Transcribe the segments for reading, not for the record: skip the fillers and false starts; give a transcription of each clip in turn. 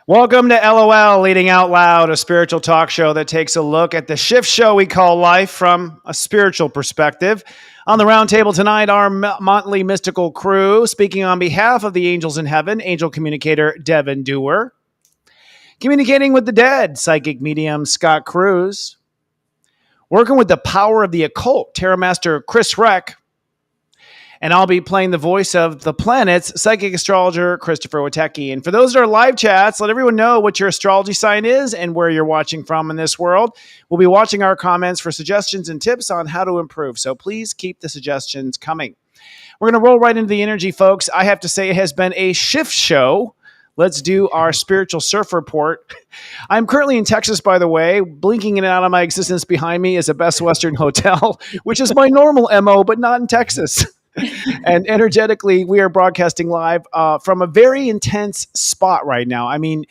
Welcome to LOL, Leading Out Loud, a spiritual talk show that takes a look at the shift show we call life from a spiritual perspective. On the round table tonight, our Motley mystical crew, speaking on behalf of the angels in heaven, angel communicator Devon Duerr. Communicating with the dead, psychic medium Scott Cruz. Working with the power of the occult, Terra Master Reck. And I'll be playing the voice of the planets, psychic astrologer Christopher Witecki. And for those that are live chats, let everyone know what your astrology sign is and where you're watching from in this world. We'll be watching our comments for suggestions and tips on how to improve. So please keep the suggestions coming. We're going to roll right into the energy, folks. I have to say it has been a shift show. Let's do our spiritual surf report. I'm currently in Texas, by the way. Blinking in and out of my existence behind me is a Best Western Hotel, which is my normal MO, but not in Texas. And energetically, we are broadcasting live from a very intense spot right now. I mean,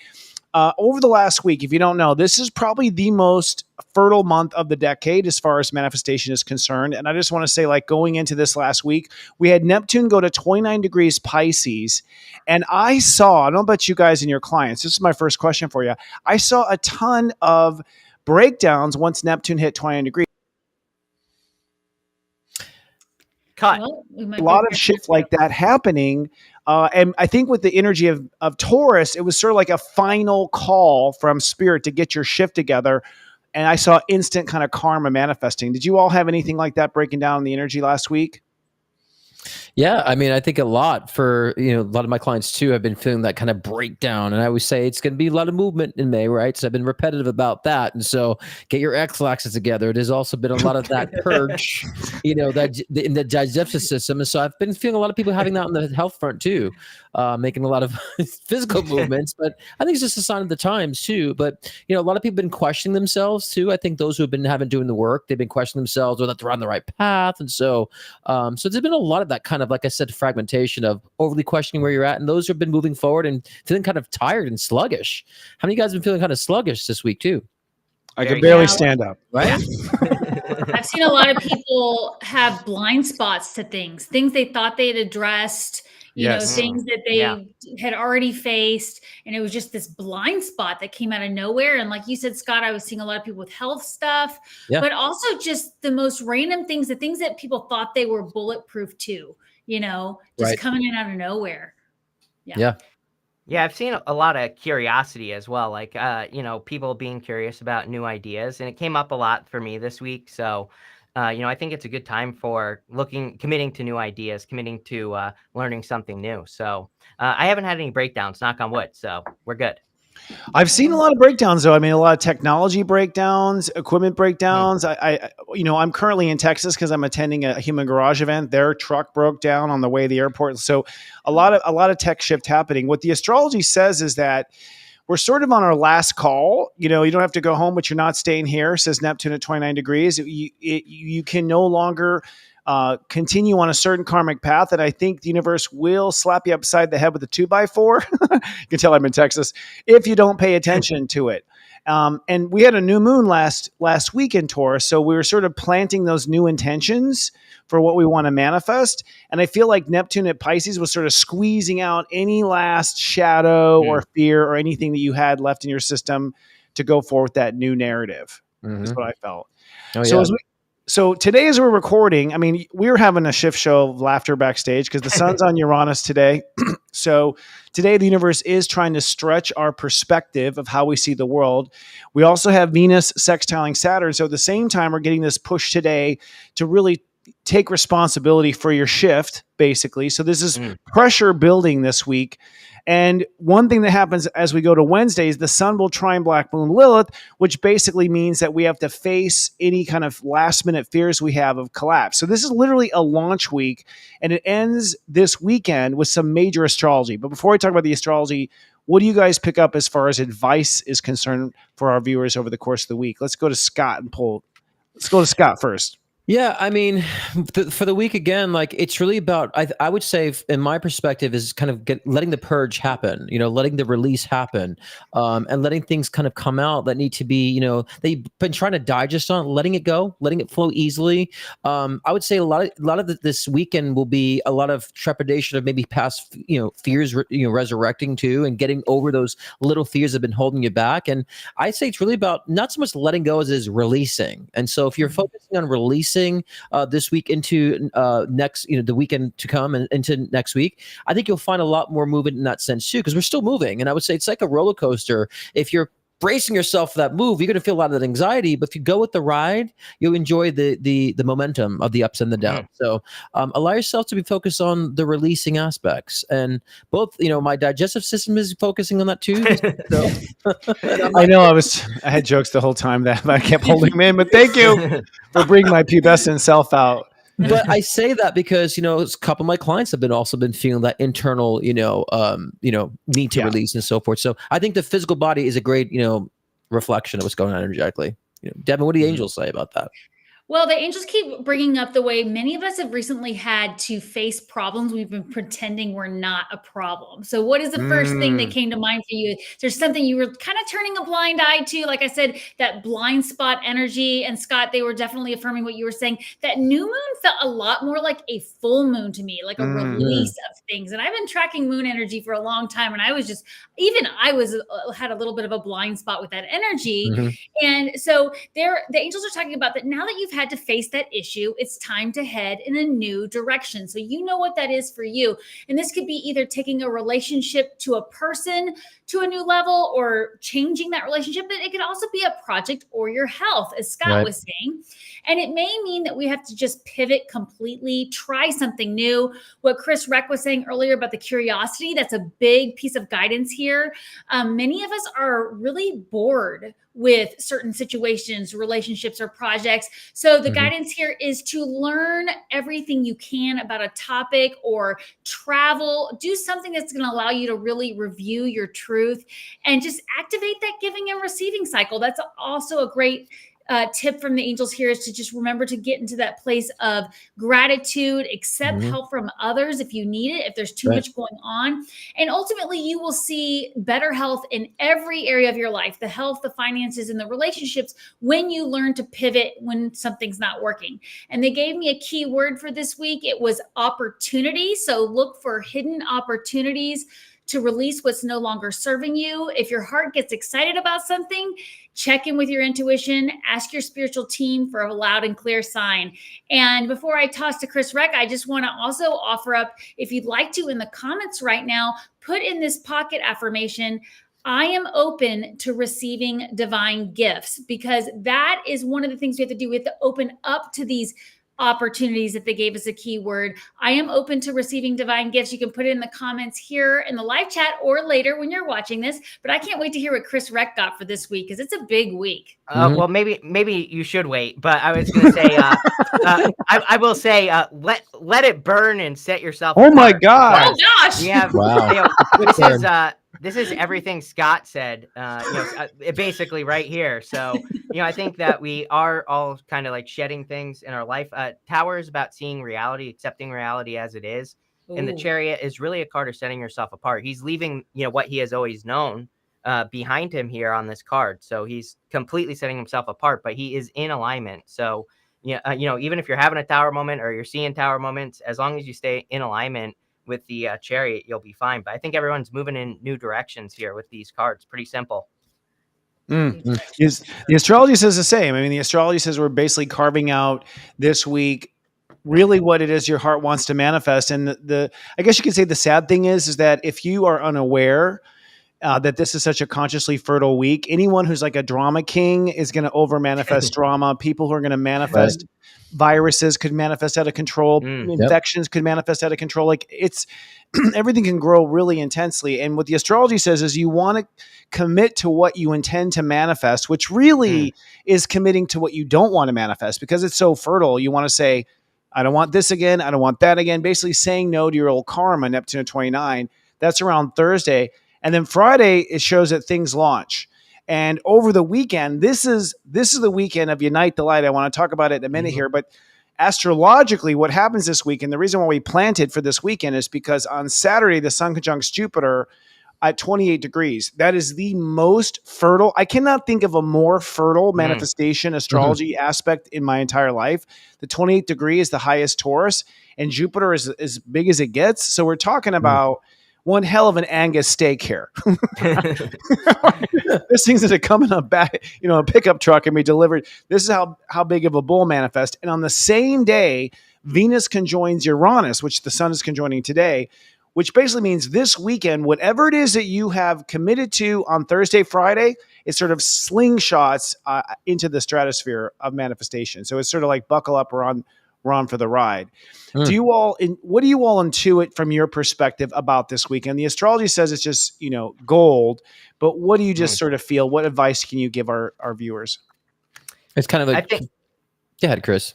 over the last week, if you don't know, this is probably the most fertile month of the decade as far as manifestation is concerned. And I just want to say, like, going into this last week, we had Neptune go to 29 degrees Pisces. And I don't know about you guys and your clients, this is my first question for you. I saw a ton of breakdowns once Neptune hit 29 degrees. Well, a lot of shit like that happening. And I think with the energy of Taurus, it was sort of like a final call from spirit to get your shift together. And I saw instant kind of karma manifesting. Did you all have anything like that breaking down the energy last week? Yeah, I mean, I think a lot for, a lot of my clients too have been feeling that kind of breakdown. And I always say it's going to be a lot of movement in May, right? So I've been repetitive about that. And so get your X-axis together. There's also been a lot of that purge, that in the digestive system. And so I've been feeling a lot of people having that on the health front too, making a lot of physical movements. But I think it's just a sign of the times too. But, a lot of people have been questioning themselves too. I think those who have been doing the work, they've been questioning themselves whether they're on the right path. And so there's been a lot of that kind of, like I said, fragmentation of overly questioning where you're at. And those who have been moving forward and feeling kind of tired and sluggish. How many of you guys have been feeling kind of sluggish this week too? I can barely stand up. Right? I've seen a lot of people have blind spots to things they thought they had addressed, things that they had already faced. And it was just this blind spot that came out of nowhere. And like you said, Scott, I was seeing a lot of people with health stuff, but also just the most random things, the things that people thought they were bulletproof to, just coming in out of nowhere. Yeah, I've seen a lot of curiosity as well, like, people being curious about new ideas. And it came up a lot for me this week. So, I think it's a good time for committing to new ideas, committing to learning something new. So I haven't had any breakdowns, knock on wood. So we're good. I've seen a lot of breakdowns, though. I mean, a lot of technology breakdowns, equipment breakdowns. I'm currently in Texas because I'm attending a Human Garage event. Their truck broke down on the way to the airport. So a lot of tech shift happening. What the astrology says is that we're sort of on our last call. You don't have to go home, but you're not staying here, says Neptune at 29 degrees. You can no longer continue on a certain karmic path that I think the universe will slap you upside the head with a 2x4. You can tell I'm in Texas if you don't pay attention to it. And we had a new moon last week in Taurus. So we were sort of planting those new intentions for what we want to manifest. And I feel like Neptune at Pisces was sort of squeezing out any last shadow or fear or anything that you had left in your system to go forward with that new narrative. Is what I felt. So today, as we're recording, I mean, we're having a shift show of laughter backstage because the sun's on Uranus today. So today, the universe is trying to stretch our perspective of how we see the world. We also have Venus sextiling Saturn. So at the same time, we're getting this push today to really take responsibility for your shift, basically. So this is pressure building this week. And one thing that happens as we go to Wednesdays, the sun will trine Black Moon Lilith, which basically means that we have to face any kind of last minute fears we have of collapse. So this is literally a launch week, and it ends this weekend with some major astrology. But before I talk about the astrology, what do you guys pick up as far as advice is concerned for our viewers over the course of the week? Let's go to Scott first. Yeah, I mean, for the week again, like it's really about. I would say, in my perspective, is kind of letting the purge happen. Letting the release happen, and letting things kind of come out that need to be. That you've been trying to digest on, letting it go, letting it flow easily. I would say a lot of this weekend will be a lot of trepidation of maybe past fears resurrecting too, and getting over those little fears that have been holding you back. And I'd say it's really about not so much letting go as it is releasing. And so if you're focusing on releasing this week into next, the weekend to come and into next week, I think you'll find a lot more movement in that sense too, because we're still moving. And I would say it's like a roller coaster. If you're bracing yourself for that move, you're going to feel a lot of that anxiety. But if you go with the ride, you'll enjoy the momentum of the ups and the downs. So allow yourself to be focused on the releasing aspects. And both, my digestive system is focusing on that too. So, I know I had jokes the whole time that I kept holding them in, but thank you for bringing my pubescent self out. But I say that because a couple of my clients have also been feeling that internal need to release and so forth. So I think the physical body is a great reflection of what's going on energetically. Devon, what do the angels say about that? Well, the angels keep bringing up the way many of us have recently had to face problems we've been pretending were not a problem. So what is the first thing that came to mind for you? There's something you were kind of turning a blind eye to. Like I said, that blind spot energy. And Scott, they were definitely affirming what you were saying. That new moon felt a lot more like a full moon to me, like a release of things. And I've been tracking moon energy for a long time. And I was had a little bit of a blind spot with that energy. And so the angels are talking about that now that you've had to face that issue, it's time to head in a new direction. So you know what that is for you. And this could be either taking a relationship to a person to a new level or changing that relationship, but it could also be a project or your health, as Scott was saying. And it may mean that we have to just pivot completely, try something new. What Reck was saying earlier about the curiosity, that's a big piece of guidance here. Many of us are really bored with certain situations, relationships, or projects. So the guidance here is to learn everything you can about a topic or travel, do something that's going to allow you to really review your truth and just activate that giving and receiving cycle. That's also a great tip from the angels here, is to just remember to get into that place of gratitude, accept help from others if you need it, if there's too much going on. And ultimately, you will see better health in every area of your life, the health, the finances, and the relationships, when you learn to pivot when something's not working. And they gave me a key word for this week. It was opportunity. So look for hidden opportunities to release what's no longer serving you. If your heart gets excited about something, check in with your intuition, ask your spiritual team for a loud and clear sign. And before I toss to Reck, I just want to also offer up, if you'd like to, in the comments right now, put in this pocket affirmation: I am open to receiving divine gifts, because that is one of the things we have to do. We have to open up to these opportunities that they gave us a keyword. I am open to receiving divine gifts. You can put it in the comments here in the live chat or later when you're watching this. But I can't wait to hear what Reck got for this week, because it's a big week. Well, maybe you should wait. But I was going to say, I will say, let it burn and set yourself. Oh my God! Oh gosh! We have, this is everything Scott said, basically right here. So, I think that we are all kind of like shedding things in our life. Tower is about seeing reality, accepting reality as it is. Ooh. And the Chariot is really a card of setting yourself apart. He's leaving, what he has always known behind him here on this card. So he's completely setting himself apart, but he is in alignment. So, even if you're having a Tower moment or you're seeing Tower moments, as long as you stay in alignment with the Chariot, you'll be fine. But I think everyone's moving in new directions here with these cards. Pretty simple. The astrology says the same. I mean, the astrology says we're basically carving out this week really what it is your heart wants to manifest. And I guess you could say the sad thing is that if you are unaware that this is such a consciously fertile week, anyone who's like a drama king is going to over manifest drama. People who are going to manifest viruses could manifest out of control. Infections could manifest out of control. Like it's everything can grow really intensely. And what the astrology says is you want to commit to what you intend to manifest, which really is committing to what you don't want to manifest, because it's so fertile. You want to say, I don't want this again. I don't want that again. Basically saying no to your old karma, Neptune at 29. That's around Thursday. And then Friday, it shows that things launch. And over the weekend, this is the weekend of Unite the Light. I want to talk about it in a minute here, but astrologically, what happens this week, and the reason why we planted for this weekend is because on Saturday, the sun conjuncts Jupiter at 28 degrees. That is the most fertile. I cannot think of a more fertile manifestation astrology aspect in my entire life. The 28 degree is the highest Taurus, and Jupiter is as big as it gets. So we're talking about one hell of an Angus steak here. This thing's going to come in a pickup truck and be delivered. This is how big of a bull manifest. And on the same day, Venus conjoins Uranus, which the sun is conjoining today, which basically means this weekend, whatever it is that you have committed to on Thursday, Friday, it sort of slingshots into the stratosphere of manifestation. So it's sort of like buckle up, we're on for the ride. What do you all intuit from your perspective about this weekend? The astrology says it's just, gold, but what do you just sort of feel? What advice can you give our viewers? It's kind of like, go ahead, Chris.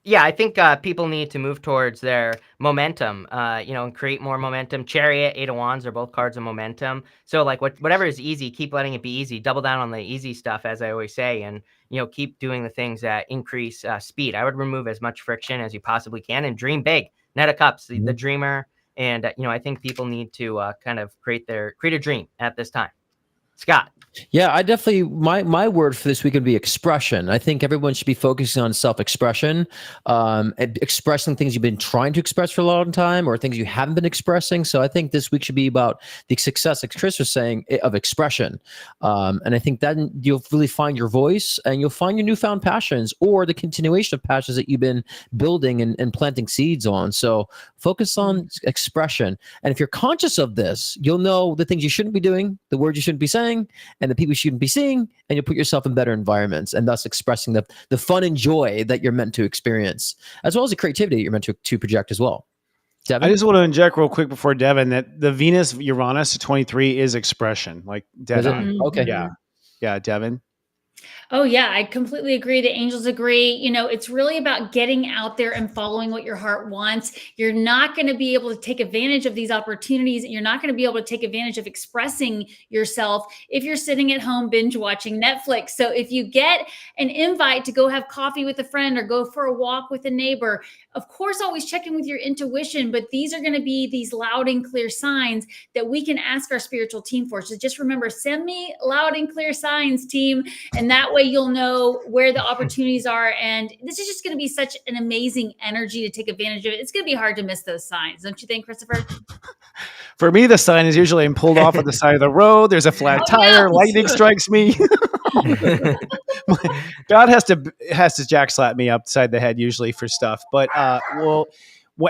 Yeah, I think people need to move towards their momentum, and create more momentum. Chariot, Eight of Wands are both cards of momentum. So like whatever is easy, keep letting it be easy. Double down on the easy stuff, as I always say, and keep doing the things that increase speed. I would remove as much friction as you possibly can and dream big. Knight of Cups, the dreamer, and I think people need to kind of create a dream at this time. Scott. Yeah, I definitely, my word for this week would be expression. I think everyone should be focusing on self-expression, expressing things you've been trying to express for a long time or things you haven't been expressing. So I think this week should be about the success, like Chris was saying, of expression. And I think that you'll really find your voice and you'll find your newfound passions or the continuation of passions that you've been building and planting seeds on. So focus on expression. And if you're conscious of this, you'll know the things you shouldn't be doing, the words you shouldn't be saying, and the people you shouldn't be seeing, and you'll put yourself in better environments and thus expressing the fun and joy that you're meant to experience, as well as the creativity that you're meant to project as well. Devon? I just want to inject real quick before Devon that the Venus Uranus 23 is expression. Like Devon. Okay. Yeah, Devon. Oh, yeah, I completely agree. The angels agree. It's really about getting out there and following what your heart wants. You're not going to be able to take advantage of these opportunities. You're not going to be able to take advantage of expressing yourself if you're sitting at home binge watching Netflix. So if you get an invite to go have coffee with a friend or go for a walk with a neighbor, of course, always check in with your intuition, but these are going to be these loud and clear signs that we can ask our spiritual team for. So just remember, send me loud and clear signs, team. And that way you'll know where the opportunities are. And this is just going to be such an amazing energy to take advantage of it. It's going to be hard to miss those signs. Don't you think, Christopher? For me, the sign is usually I'm pulled off at the side of the road. There's a flat tire. Lightning strikes me. God has to jack slap me upside the head usually for stuff. But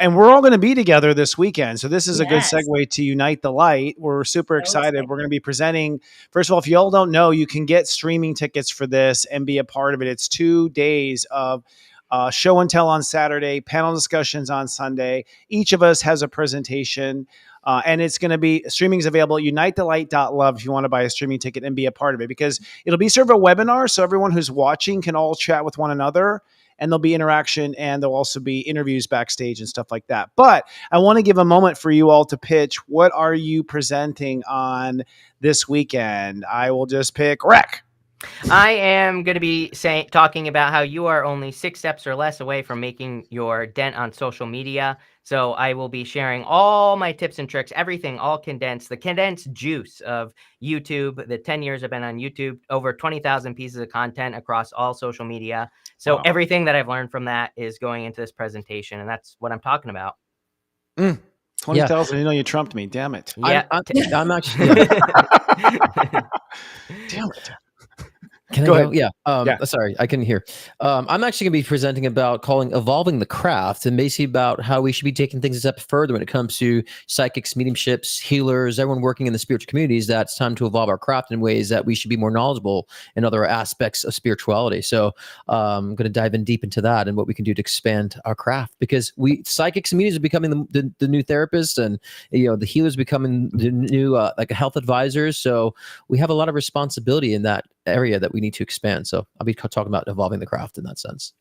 and we're all going to be together this weekend. So this is a good segue to Unite the Light. We're super excited. We're going to be presenting. First of all, if you all don't know, you can get streaming tickets for this and be a part of it. It's 2 days of show and tell on Saturday, panel discussions on Sunday. Each of us has a presentation. And it's going to be streaming is available at unitethelight.love if you want to buy a streaming ticket and be a part of it, because it'll be sort of a webinar. So everyone who's watching can all chat with one another, and there'll be interaction, and there'll also be interviews backstage and stuff like that. But I want to give a moment for you all to pitch. What are you presenting on this weekend? I will just pick Reck. I am going to be talking about how you are only 6 steps or less away from making your dent on social media. So I will be sharing all my tips and tricks, everything, all condensed, the condensed juice of YouTube. The 10 years I've been on YouTube, over 20,000 pieces of content across all social media. So everything that I've learned from that is going into this presentation, and that's what I'm talking about. 20,000. You trumped me. Damn it. Yeah, I'm actually. Damn it. Can I go? Yeah. Sorry, I couldn't hear. I'm actually going to be presenting about evolving the craft, and basically about how we should be taking things a step further when it comes to psychics, mediumships, healers, everyone working in the spiritual communities. That it's time to evolve our craft in ways that we should be more knowledgeable in other aspects of spirituality. So I'm going to dive in deep into that and what we can do to expand our craft, because psychics and mediums are becoming the new therapists, and the healers becoming the new like health advisors. So we have a lot of responsibility in that area that we need to expand. So I'll be talking about evolving the craft in that sense.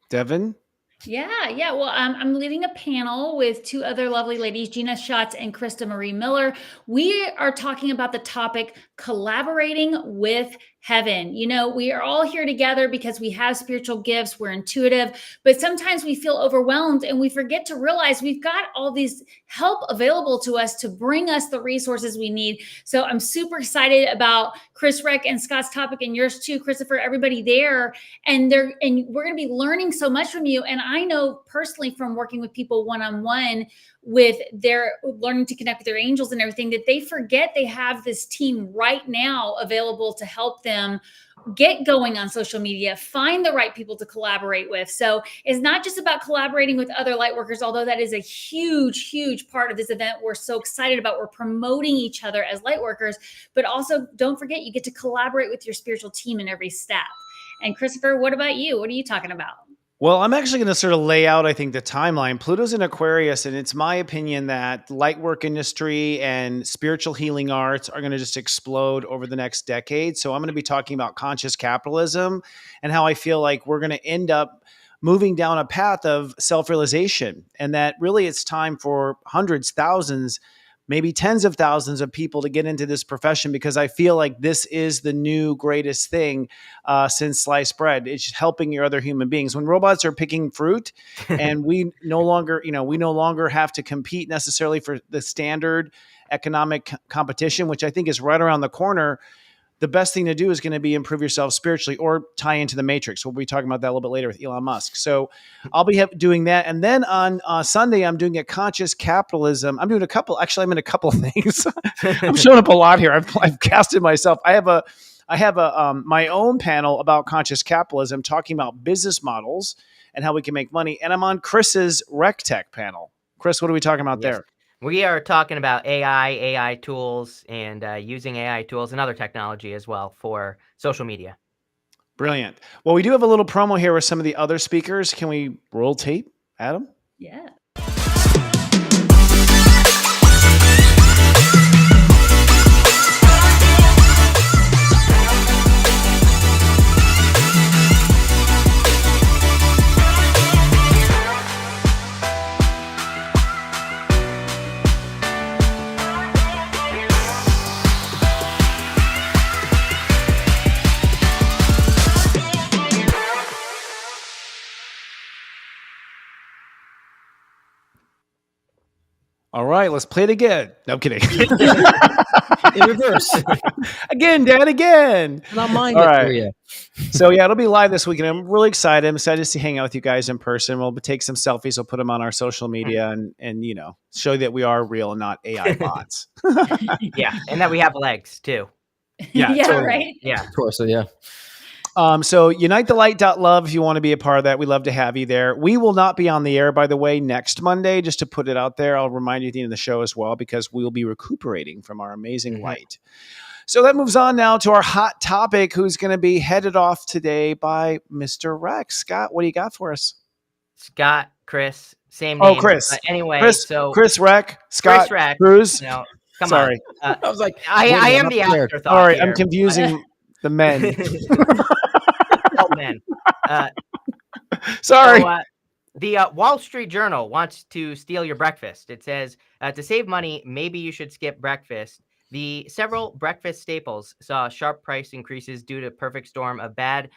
Devon? Yeah. Well, I'm leading a panel with 2 other lovely ladies, Gina Schatz and Krista Marie Miller. We are talking about the topic collaborating with heaven. We are all here together because we have spiritual gifts, we're intuitive, but sometimes we feel overwhelmed and we forget to realize we've got all these help available to us to bring us the resources we need. So I'm super excited about Chris, Reck, and Scott's topic, and yours too, Christopher, everybody there. And we're going to be learning so much from you. And I know personally from working with people one-on-one with their learning to connect with their angels and everything, that they forget they have this team right now available to help them get going on social media, find the right people to collaborate with. So it's not just about collaborating with other light workers, although that is a huge, huge part of this event. We're so excited about, we're promoting each other as light workers, but also don't forget, you get to collaborate with your spiritual team in every step. And Christopher, what about you? What are you talking about? Well, I'm actually going to sort of lay out, I think, the timeline. Pluto's in Aquarius, and it's my opinion that light work industry and spiritual healing arts are going to just explode over the next decade. So I'm going to be talking about conscious capitalism and how I feel like we're going to end up moving down a path of self-realization, and that really it's time for hundreds, thousands, maybe tens of thousands of people to get into this profession, because I feel like this is the new greatest thing since sliced bread. It's helping your other human beings. When robots are picking fruit and we no longer have to compete necessarily for the standard economic competition, which I think is right around the corner, the best thing to do is going to be improve yourself spiritually or tie into the matrix. We'll be talking about that a little bit later with Elon Musk. So I'll be doing that. And then on Sunday, I'm doing a conscious capitalism. I'm in a couple of things. I'm showing up a lot here. I've casted myself. I have my own panel about conscious capitalism, talking about business models and how we can make money. And I'm on Chris's Reck Tech panel. Chris, what are we talking about there? We are talking about AI tools, and using AI tools and other technology as well for social media. Brilliant. Well, we do have a little promo here with some of the other speakers. Can we roll tape, Adam? Yeah. All right, let's play it again. No, I'm kidding. In reverse. Again, Dad, again. Not mine. All right. For you. So yeah, it'll be live this weekend. I'm really excited. I'm excited to hang out with you guys in person. We'll take some selfies. We'll put them on our social media and show that we are real and not AI bots. Yeah, and that we have legs too. Yeah, yeah, totally. right. Yeah, Of course. So, yeah. So unitethelight.love if you want to be a part of that. We'd love to have you there. We will not be on the air, by the way, next Monday, just to put it out there. I'll remind you at the end of the show as well, because we'll be recuperating from our amazing light. So that moves on now to our hot topic, who's going to be headed off today by Mr. Reck. Scott, what do you got for us? Scott, Chris, same name. Oh, Chris. Anyway, Chris Reck, Scott, Chris Reck, Cruz. Come Sorry. on. I was like, I am the afterthought. All right, here. I'm confusing the men. Oh, men. Sorry. So, the Wall Street Journal wants to steal your breakfast. It says, to save money, maybe you should skip breakfast. The several breakfast staples saw sharp price increases due to a perfect storm of bad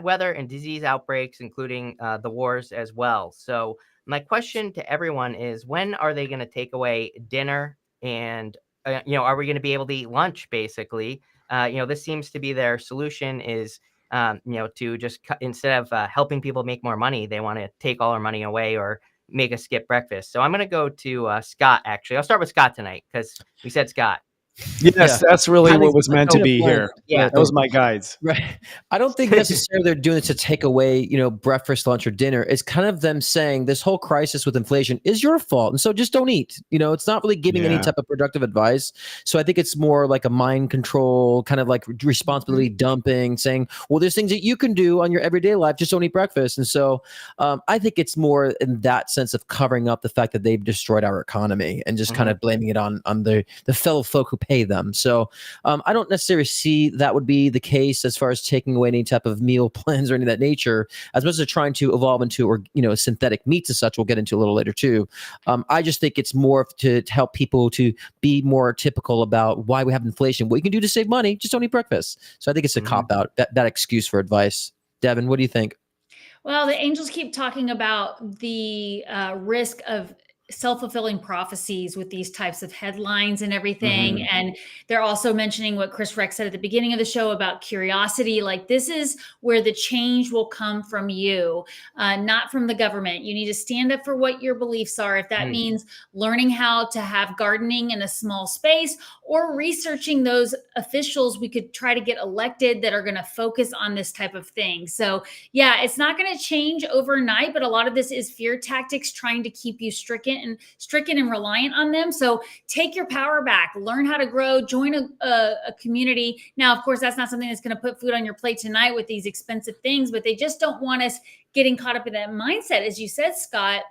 weather and disease outbreaks, including the wars as well. So my question to everyone is, when are they going to take away dinner? And, are we going to be able to eat lunch, basically? This seems to be their solution is, to just instead of helping people make more money, they want to take all our money away or make us skip breakfast. So I'm going to go to Scott, actually. I'll start with Scott tonight because we said Scott. Yes, that's really what was meant to be here. Yeah, that was my guides. Right. I don't think necessarily they're doing this to take away, breakfast, lunch, or dinner. It's kind of them saying this whole crisis with inflation is your fault. And so just don't eat. It's not really giving any type of productive advice. So I think it's more like a mind control, kind of like responsibility dumping, saying, well, there's things that you can do on your everyday life. Just don't eat breakfast. And so I think it's more in that sense of covering up the fact that they've destroyed our economy and just kind of blaming it on the fellow folk who pay them. So I don't necessarily see that would be the case as far as taking away any type of meal plans or any of that nature, as much as they're trying to evolve into, or synthetic meats and such. We'll get into a little later too. I just think it's more to help people to be more typical about why we have inflation. What you can do to save money, just don't eat breakfast. So I think it's a cop out, that excuse for advice. Devon, what do you think? Well, the angels keep talking about the risk of self-fulfilling prophecies with these types of headlines and everything. And they're also mentioning what Chris Reck said at the beginning of the show about curiosity. Like, this is where the change will come from you, not from the government. You need to stand up for what your beliefs are. If that means learning how to have gardening in a small space, or researching those officials we could try to get elected that are going to focus on this type of thing. So yeah, it's not going to change overnight, but a lot of this is fear tactics trying to keep you stricken and reliant on them. So take your power back, learn how to grow, join a community. Now, of course, that's not something that's going to put food on your plate tonight with these expensive things, but they just don't want us getting caught up in that mindset, as you said, Scott,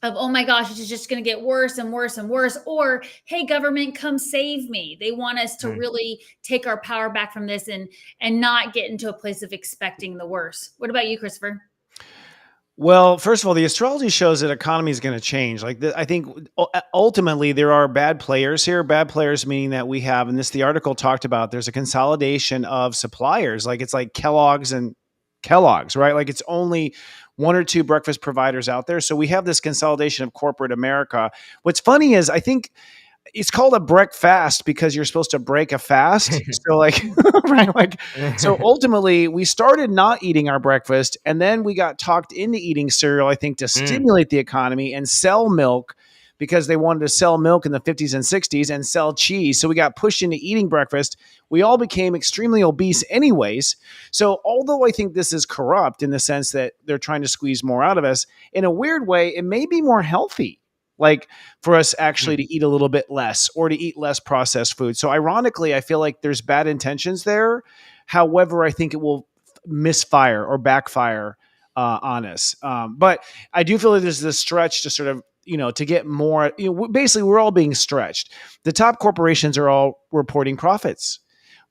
of, oh my gosh, it's just going to get worse and worse and worse. Or, hey, government, come save me. They want us to really take our power back from this and not get into a place of expecting the worst. What about you, Christopher? Well, first of all, the astrology shows that economy is going to change. I think ultimately there are bad players here. Bad players meaning that we have, and the article talked about, there's a consolidation of suppliers. Like, it's like Kellogg's, right? Like, it's only one or two breakfast providers out there. So we have this consolidation of corporate America. What's funny is, I think it's called a breakfast because you're supposed to break a fast. So right? So ultimately we started not eating our breakfast, and then we got talked into eating cereal, I think, to stimulate the economy and sell milk, because they wanted to sell milk in the 50s and 60s and sell cheese. So we got pushed into eating breakfast. We all became extremely obese anyways. So although I think this is corrupt in the sense that they're trying to squeeze more out of us, in a weird way, it may be more healthy, like, for us actually to eat a little bit less or to eat less processed food. So ironically, I feel like there's bad intentions there. However, I think it will misfire or backfire on us. But I do feel like there's this stretch to sort of, to get more, basically we're all being stretched. The top corporations are all reporting profits,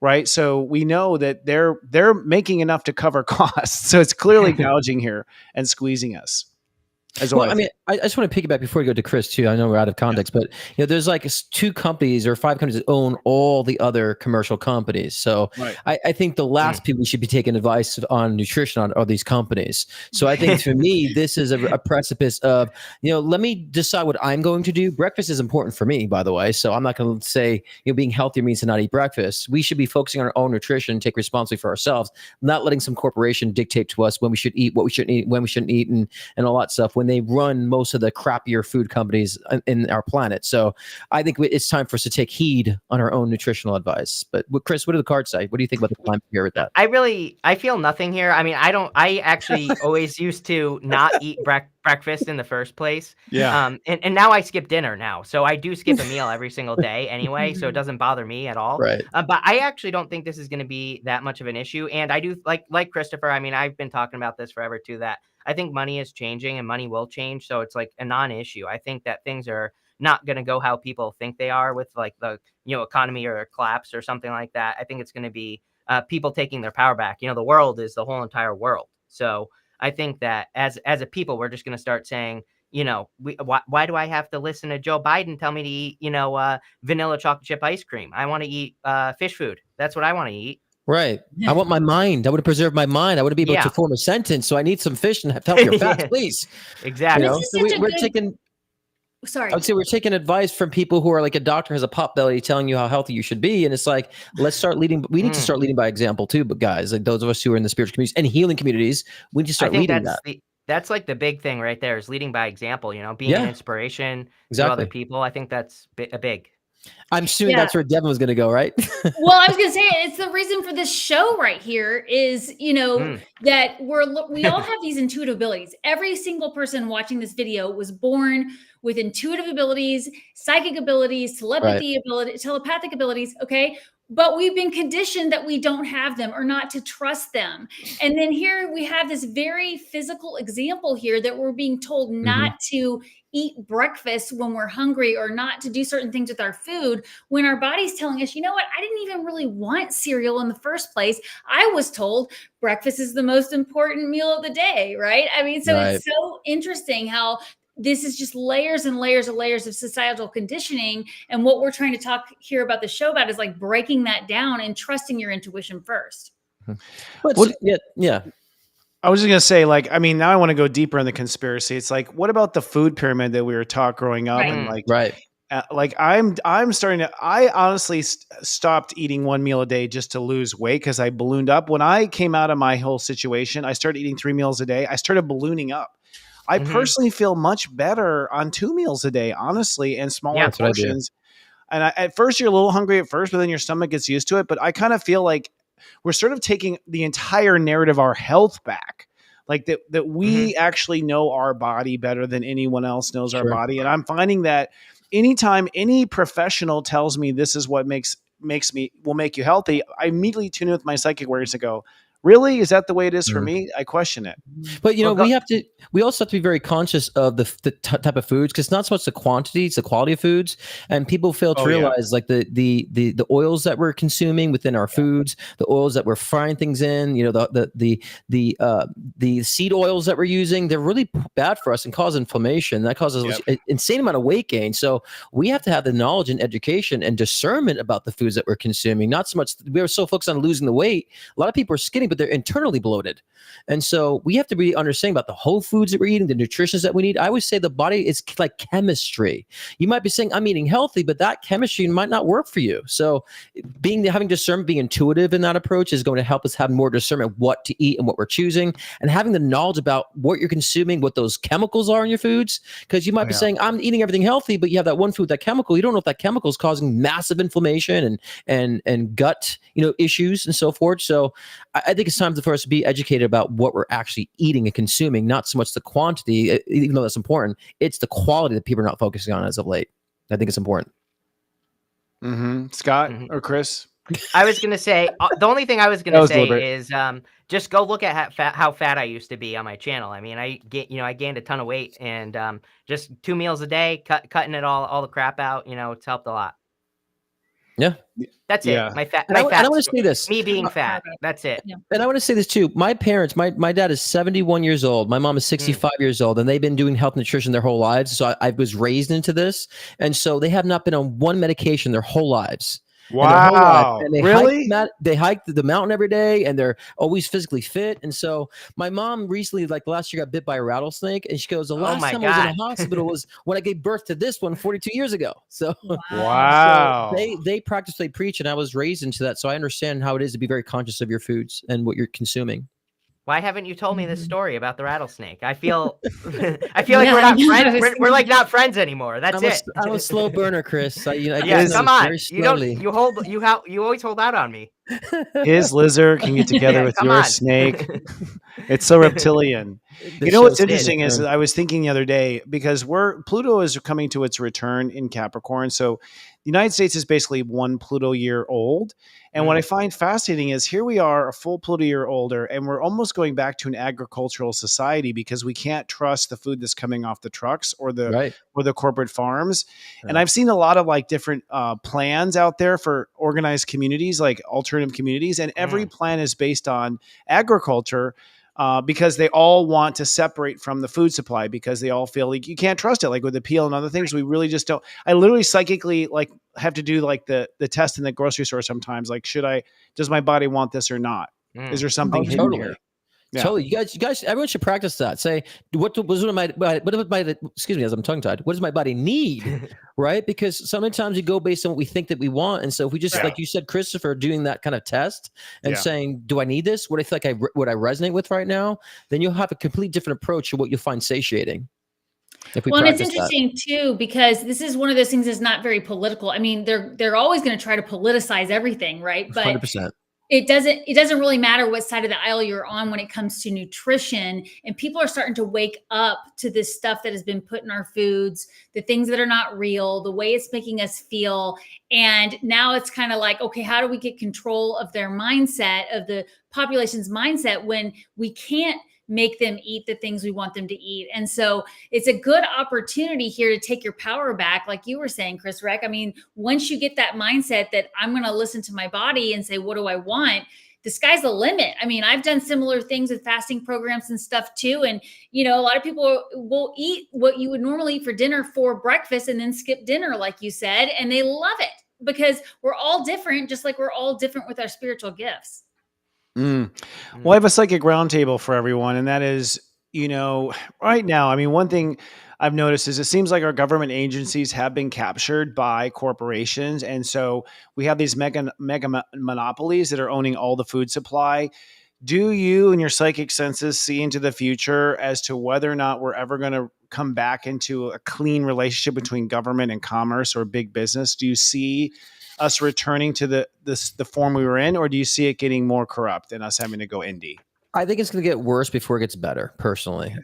right? So we know that they're making enough to cover costs. So it's clearly gouging here and squeezing us. Well, I mean, I just want to piggyback before we go to Chris too. I know we're out of context, but there's like 2 companies or 5 companies that own all the other commercial companies. So I think the last people we should be taking advice on nutrition are these companies. So I think for me, this is a precipice of, let me decide what I'm going to do. Breakfast is important for me, by the way. So I'm not going to say, being healthier means to not eat breakfast. We should be focusing on our own nutrition, take responsibility for ourselves, not letting some corporation dictate to us when we should eat, what we shouldn't eat, when we shouldn't eat, and all that stuff, when they run most of the crappier food companies in our planet. So I think it's time for us to take heed on our own nutritional advice. But Chris, what do the cards say? What do you think about the climate here with that? I feel nothing here. I mean, I actually always used to not eat breakfast in the first place. Yeah. And now I skip dinner now. So I do skip a meal every single day anyway. So it doesn't bother me at all. Right. But I actually don't think this is going to be that much of an issue. And I do like Christopher. I mean, I've been talking about this forever too, that I think money is changing and money will change. So it's like a non-issue. I think that things are not going to go how people think they are with like the, economy or a collapse or something like that. I think it's going to be people taking their power back. The world is the whole entire world. So I think that as a people, we're just going to start saying, why do I have to listen to Joe Biden tell me to eat, vanilla chocolate chip ice cream? I want to eat fish food. That's what I want to eat. Right. I want my mind. I want to preserve my mind. I want to be able to form a sentence. So I need some fish and help your fats, please. Exactly. So we're taking. Sorry. I would say we're taking advice from people who are like a doctor has a pot belly telling you how healthy you should be. And it's like, let's start leading. We need to start leading by example too. But guys, like those of us who are in the spiritual communities and healing communities, we need to start leading that. That's like the big thing right there, is leading by example, being an inspiration to other people. I think that's a big. I'm assuming that's where Devon was going to go, right? Well, I was going to say, it's the reason for this show right here is, that we all have these intuitive abilities. Every single person watching this video was born with intuitive abilities, psychic abilities, telepathic abilities. Okay. But we've been conditioned that we don't have them or not to trust them. And then here we have this very physical example here that we're being told not to eat breakfast when we're hungry or not to do certain things with our food when our body's telling us, you know what, I didn't even really want cereal in the first place. I was told breakfast is the most important meal of the day, right? I mean, so it's so interesting how this is just layers and layers and layers of societal conditioning. And what we're trying to talk here about the show about is like breaking that down and trusting your intuition first. Yeah. I was just going to say, like, I mean, now I want to go deeper in the conspiracy. It's like, what about the food pyramid that we were taught growing up? Right. And like, Right. I'm starting to, I honestly stopped eating one meal a day just to lose weight because I ballooned up. When I came out of my whole situation, I started eating 3 meals a day. I started ballooning up. I personally feel much better on 2 meals a day, honestly, and smaller portions. And at first you're a little hungry at first, but then your stomach gets used to it. But I kind of feel like we're sort of taking the entire narrative of our health back. Like that we actually know our body better than anyone else knows our body. And I'm finding that anytime any professional tells me this is what will make you healthy, I immediately tune in with my psychic awareness and go, really? Is that the way it is for me? I question it. But we also have to be very conscious of the type of foods, because it's not so much the quantity, it's the quality of foods. And people fail to realize like the oils that we're consuming within our foods, the oils that we're frying things in, the seed oils that we're using, they're really bad for us and cause inflammation. That causes an insane amount of weight gain. So we have to have the knowledge and education and discernment about the foods that we're consuming. Not so much, we're so focused on losing the weight. A lot of people are skinny, but they're internally bloated. And so we have to be understanding about the whole foods that we're eating, the nutrition that we need. I always say the body is like chemistry. You might be saying, I'm eating healthy, but that chemistry might not work for you. So having discernment, being intuitive in that approach is going to help us have more discernment what to eat and what we're choosing, and having the knowledge about what you're consuming, what those chemicals are in your foods. Because you might be saying, I'm eating everything healthy, but you have that one food, that chemical, you don't know if that chemical is causing massive inflammation and gut, issues and so forth. So I think it's time for us to be educated about what we're actually eating and consuming, not so much the quantity, even though that's important. It's the quality that people are not focusing on as of late. I think it's important. Scott or Chris? I was going to say, the only thing I was going to say is just go look at how fat I used to be on my channel. I mean, I gained a ton of weight, and just 2 meals a day, cutting it all the crap out, it's helped a lot. Yeah. That's it. My fat. I want to say this. Me being fat. That's it. Yeah. And I want to say this too. My parents, my dad is 71 years old. My mom is 65 years old, and they've been doing health nutrition their whole lives. So I was raised into this. And so they have not been on one medication their whole lives. Wow. And they really? They hike the mountain every day, and they're always physically fit. And so my mom recently, like last year, got bit by a rattlesnake, and she goes, the last time I was in a hospital was when I gave birth to this one 42 years ago. So wow. So they practice, they preach, and I was raised into that. So I understand how it is to be very conscious of your foods and what you're consuming. Why haven't you told me this story about the rattlesnake? I feel like we're not friends. We're like not friends anymore. That's it. I'm a slow burner, Chris. Come on. You always hold out on me. His lizard can get together with your snake. It's so reptilian. What's interesting is I was thinking the other day, because Pluto is coming to its return in Capricorn. So the United States is basically 1 Pluto year old. And what I find fascinating is here we are a full Pluto year older, and we're almost going back to an agricultural society because we can't trust the food that's coming off the trucks or the corporate farms. Right. And I've seen a lot of like different plans out there for organized communities, like alternative communities. And every plan is based on agriculture. Because they all want to separate from the food supply, because they all feel like you can't trust it. Like with the peel and other things, we really just don't. I literally psychically like have to do like the test in the grocery store sometimes. Like, does my body want this or not? Is there something hidden here? Yeah. Totally. You guys, everyone should practice that. Say, what does my body need? Right? Because sometimes you go based on what we think that we want. And so if we just, like you said, Christopher, doing that kind of test and saying, do I need this? What I feel like what I resonate with right now, then you'll have a complete different approach to what you'll find satiating. Well, and it's interesting too, because this is one of those things that's not very political. I mean, they're always going to try to politicize everything, right? But 100%. It doesn't really matter what side of the aisle you're on when it comes to nutrition. And people are starting to wake up to this stuff that has been put in our foods, the things that are not real, the way it's making us feel. And now it's kind of like, okay, how do we get control of their mindset, of the population's mindset, when we can't make them eat the things we want them to eat. And so it's a good opportunity here to take your power back. Like you were saying, Chris, Reck, I mean, once you get that mindset that I'm going to listen to my body and say, what do I want? The sky's the limit. I mean, I've done similar things with fasting programs and stuff too. And, you know, a lot of people will eat what you would normally eat for dinner for breakfast and then skip dinner, like you said, and they love it because we're all different, just like we're all different with our spiritual gifts. Well, I have a psychic roundtable for everyone, and that is, you know, right now, I mean, one thing I've noticed is it seems like our government agencies have been captured by corporations. And so we have these mega monopolies that are owning all the food supply. Do you and your psychic senses see into the future as to whether or not we're ever going to come back into a clean relationship between government and commerce or big business? Do you see us returning to the form we were in, or do you see it getting more corrupt and us having to go indie? I think it's going to get worse before it gets better, personally.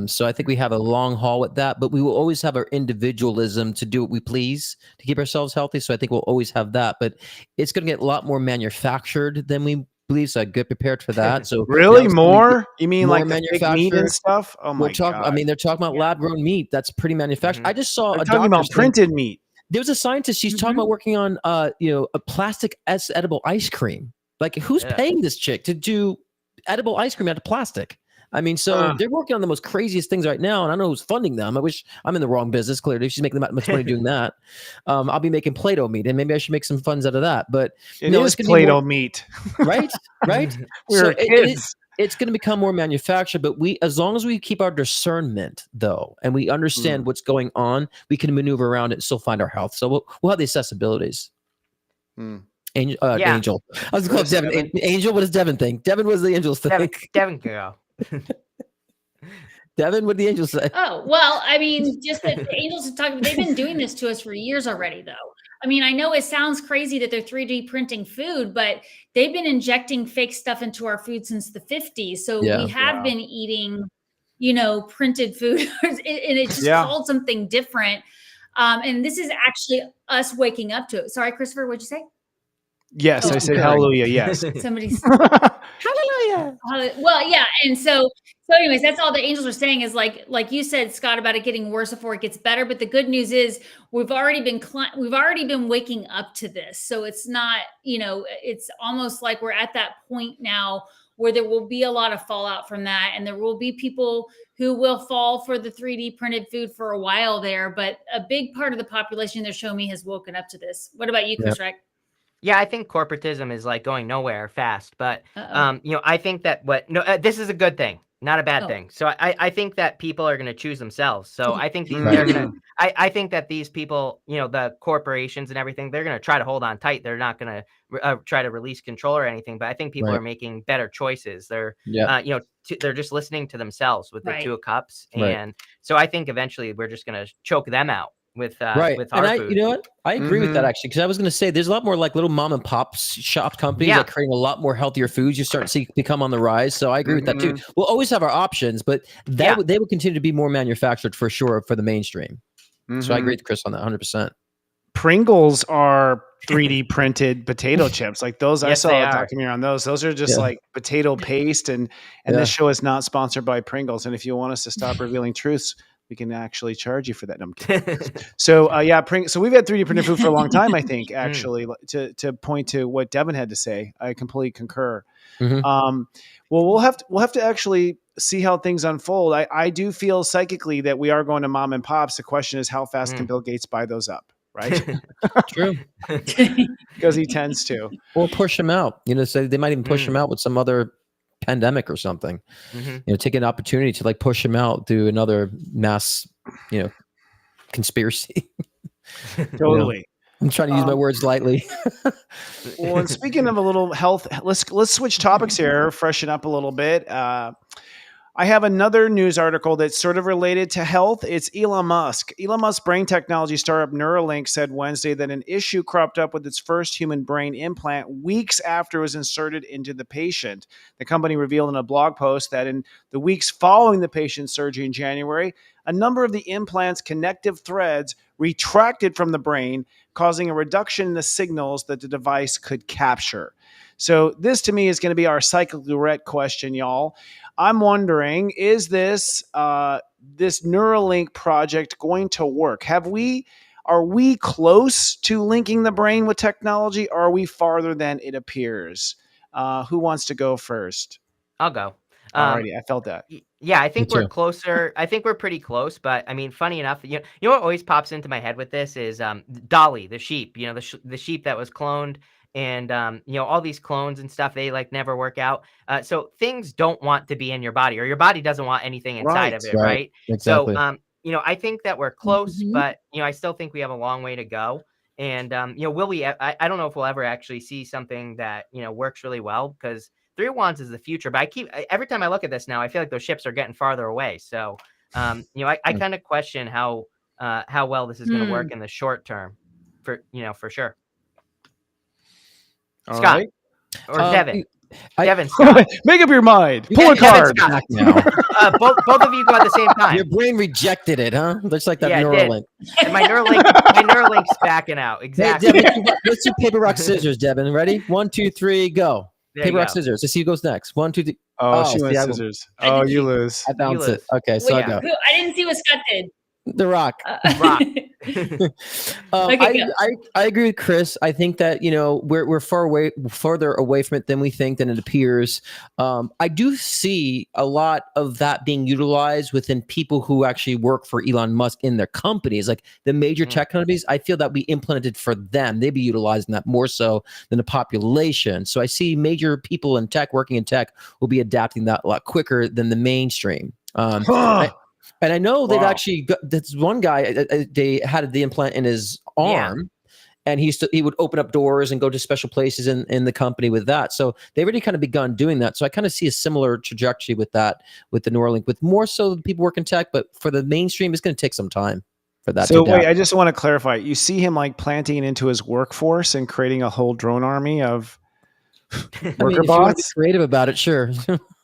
So I think we have a long haul with that, but we will always have our individualism to do what we please to keep ourselves healthy. So I think we'll always have that, but it's going to get a lot more manufactured than we believe. So I get prepared for that. So really more? You mean more like the big meat and stuff? Oh my God. I mean, they're talking about lab-grown meat. That's pretty manufactured. I just saw they're talking about printed meat. There was a scientist. She's talking about working on, a plastic edible ice cream. Like, who's paying this chick to do edible ice cream out of plastic? I mean, so they're working on the most craziest things right now, and I don't know who's funding them. I wish I'm in the wrong business. Clearly, she's making that much money doing that. I'll be making Play-Doh meat, and maybe I should make some funds out of that. But it is Play-Doh meat, right? We're kids. It's going to become more manufactured, but as long as we keep our discernment, though, and we understand what's going on, we can maneuver around it and still find our health. So we'll have the accessibilities. Angel. I was going to call Devon. Angel, what does Devon think? Devon, what does the angels think? Devon go. Devon, what did the angels say? Oh, well, I mean, just that the angels are talking, they've been doing this to us for years already, though. I mean, I know it sounds crazy that they're 3D printing food, but they've been injecting fake stuff into our food since the 50s. So we have been eating, printed food, and it's just called something different. And this is actually us waking up to it. Sorry, Christopher, what'd you say? Yes, I said hallelujah. Yes. Somebody's hallelujah. Well, yeah. And so anyways, that's all the angels are saying is like you said, Scott, about it getting worse before it gets better. But the good news is we've already been waking up to this. So it's not, it's almost like we're at that point now where there will be a lot of fallout from that. And there will be people who will fall for the 3D printed food for a while there. But a big part of the population they're showing me has woken up to this. What about you, Chris Reck? Yeah, I think corporatism is like going nowhere fast, but I think that this is a good thing, not a bad thing. So I think that people are going to choose themselves. So I think I think that these people, the corporations and everything, they're going to try to hold on tight. They're not going to try to release control or anything. But I think people are making better choices. They're they're just listening to themselves with the Two of Cups, and so I think eventually we're just going to choke them out. With our food. You know what? I agree with that actually, because I was going to say there's a lot more like little mom and pop shop companies that creating a lot more healthier foods. You start to see become on the rise. So I agree with that too. We'll always have our options, but they will continue to be more manufactured for sure for the mainstream. So I agree with Chris on that 100%. Pringles are 3D printed potato chips. Like those, I saw a documentary on those. Those are just like potato paste, and this show is not sponsored by Pringles. And if you want us to stop revealing truths, we can actually charge you for that. No, so so we've had 3D printed food for a long time, I think, actually, to point to what Devon had to say. I completely concur. Well, we'll have to actually see how things unfold. I do feel psychically that we are going to mom and pops. The question is, how fast can Bill Gates buy those up? Right? True. Because he tends to. Or push him out. So they might even push him out with some other pandemic or something. Take an opportunity to like push him out through another mass, conspiracy. Totally. I'm trying to use my words lightly. Well, and speaking of a little health, let's switch topics here, freshen up a little bit. I have another news article that's sort of related to health. It's Elon Musk. Elon Musk's brain technology startup Neuralink said Wednesday that an issue cropped up with its first human brain implant weeks after it was inserted into the patient. The company revealed in a blog post that in the weeks following the patient's surgery in January, a number of the implant's connective threads retracted from the brain, causing a reduction in the signals that the device could capture. So this to me is going to be our cyclic roulette question, y'all. I'm wondering, is this this Neuralink project going to work? Are we close to linking the brain with technology, or are we farther than it appears? Who wants to go first? I'll go. Alrighty, I felt that. Yeah, I think we're closer. I think we're pretty close, but I mean, funny enough, you know what always pops into my head with this is Dolly, the sheep. You know, the sheep that was cloned, and you know, all these clones and stuff. They like never work out. So things don't want to be in your body, or your body doesn't want anything inside of it, right? Exactly. So you know, I think that we're close, but you know, I still think we have a long way to go. And you know, will we? I don't know if we'll ever actually see something that you know works really well, because Three of Wands is the future, but every time I look at this now, I feel like those ships are getting farther away. So, you know, I kind of question how well this is going to work in the short term, for sure. All Scott right. or Devon. Devon, Scott. Make up your mind. Pull a card. Now. Both of you go at the same time. Your brain rejected it, huh? Looks like that Neuralink. And my Neuralink's backing out. Exactly. Hey, Devon, let's do paper, rock, scissors, Devon. Ready? 1, 2, 3, go. Paper, rock, scissors. Let's see who goes next. 1, 2, 3. Oh, she went scissors. Oh, you lose. I bounced it. Okay, so I go. I didn't see what Scott did. The Rock. Rock. I agree with Chris. I think that we're further away from it than we think, than it appears. I do see a lot of that being utilized within people who actually work for Elon Musk in their companies, like the major tech companies. I feel that we implemented for them. They'd be utilizing that more so than the population. So I see major people in tech working in tech will be adapting that a lot quicker than the mainstream. And I know they've actually got this one guy, they had the implant in his arm, and he would open up doors and go to special places in the company with that. So they've already kind of begun doing that. So I kind of see a similar trajectory with that, with the Neuralink, with more so people working tech, but for the mainstream, it's going to take some time for that. So wait, I just want to clarify. You see him like planting it into his workforce and creating a whole drone army of worker bots? If you creative about it, sure.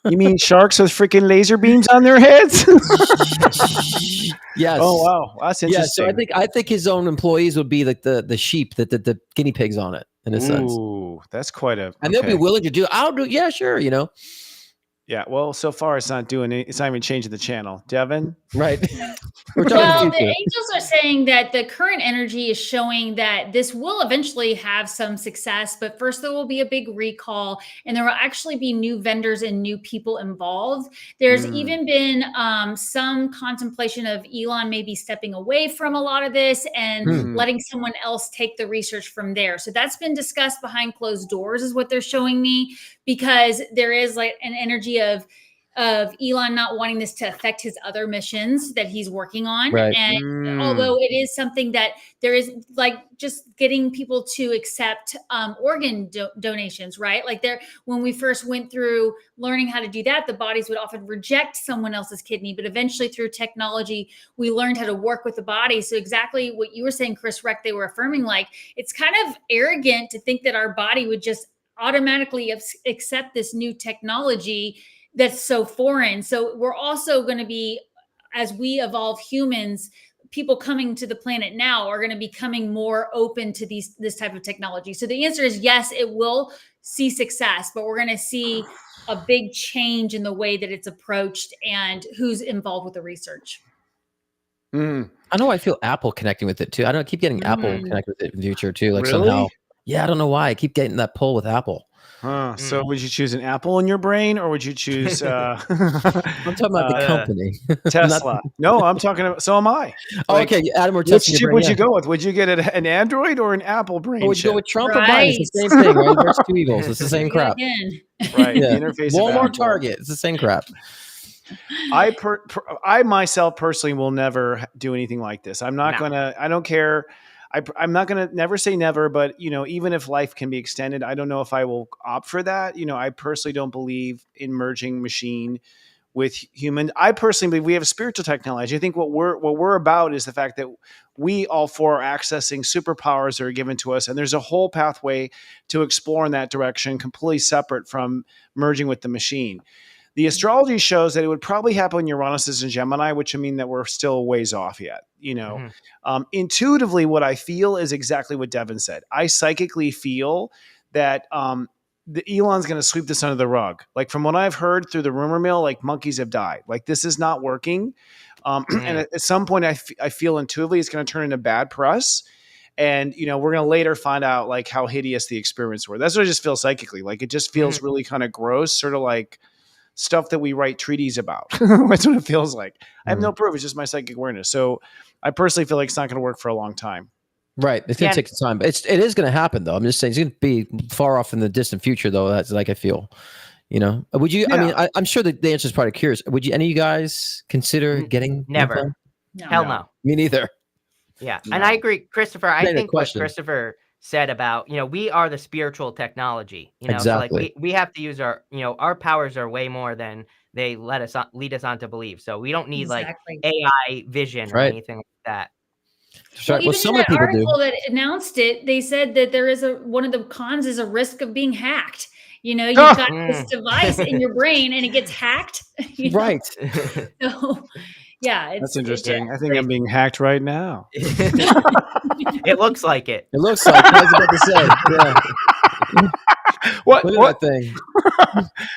You mean sharks with freaking laser beams on their heads? Yes. Oh wow, that's interesting. Yeah, so I think his own employees would be like the sheep, the guinea pigs on it, in a sense. Ooh, that's quite a. And they'll be willing to do. I'll do. Yeah, sure. Yeah. Well, so far it's not doing it. It's not even changing the channel. Devon, right? Well, the angels are saying that the current energy is showing that this will eventually have some success, but first there will be a big recall, and there will actually be new vendors and new people involved. There's even been some contemplation of Elon maybe stepping away from a lot of this and letting someone else take the research from there. So that's been discussed behind closed doors, is what they're showing me, because there is like an energy of Elon not wanting this to affect his other missions that he's working on. Right. And although it is something that there is, like, just getting people to accept organ donations, right? Like when we first went through learning how to do that, the bodies would often reject someone else's kidney, but eventually through technology, we learned how to work with the body. So exactly what you were saying, Chris, Reck, they were affirming, like, it's kind of arrogant to think that our body would just automatically accept this new technology that's so foreign. So we're also going to be, as we evolve humans, people coming to the planet now are going to be becoming more open to this type of technology. So the answer is yes, it will see success, but we're going to see a big change in the way that it's approached and who's involved with the research. I know I feel Apple connecting with it too. I keep getting Apple connected with it in the future too. Like really? Somehow. Yeah, I don't know why. I keep getting that pull with Apple. So would you choose an Apple in your brain, or would you choose I'm talking about the company. Tesla? No, I'm talking about, so am I. Like, okay, Adam, which chip would you go with? Would you get an Android or an Apple brain? Or would you go with Trump or Biden? It's the same thing, right? There's two evils. It's the same crap. Right. Yeah. The interface Walmart, Target. It's the same crap. I myself personally will never do anything like this. I'm not gonna. I don't care. I'm not going to never say never, but even if life can be extended, I don't know if I will opt for that. I personally don't believe in merging machine with human. I personally believe we have a spiritual technology. I think what we're about is the fact that we all four are accessing superpowers that are given to us, and there's a whole pathway to explore in that direction, completely separate from merging with the machine. The astrology shows that it would probably happen when Uranus is in Gemini, which would mean that we're still ways off yet. Intuitively, what I feel is exactly what Devon said. I psychically feel that the Elon's going to sweep this under the rug. Like from what I've heard through the rumor mill, like monkeys have died. Like this is not working. And at some point, I feel intuitively it's going to turn into bad press. And, we're going to later find out like how hideous the experiments were. That's what I just feel psychically. Like it just feels really kind of gross, sort of like stuff that we write treaties about. That's what it feels like. I have no proof. It's just my psychic awareness. So I personally feel like it's not going to work for a long time. Right. It's going to take some time, but it is going to happen though. I'm just saying it's going to be far off in the distant future though. That's like, I feel, would you, I mean, I'm sure that the answer is probably curious. Would you, any of you guys consider getting? Never. No. Hell no. Me neither. Yeah. No. And I agree, Christopher. I think what Christopher said about, we are the spiritual technology, exactly. So like we have to use our, our powers are way more than they lead us on to believe. So we don't need like AI vision or anything like that. Well, even in that article that announced it, they said that there is one of the cons is a risk of being hacked. You've got this device in your brain and it gets hacked. Right. So, yeah. That's interesting. I think I'm being hacked right now. It looks like it. It looks like I was about to say. Yeah. What thing?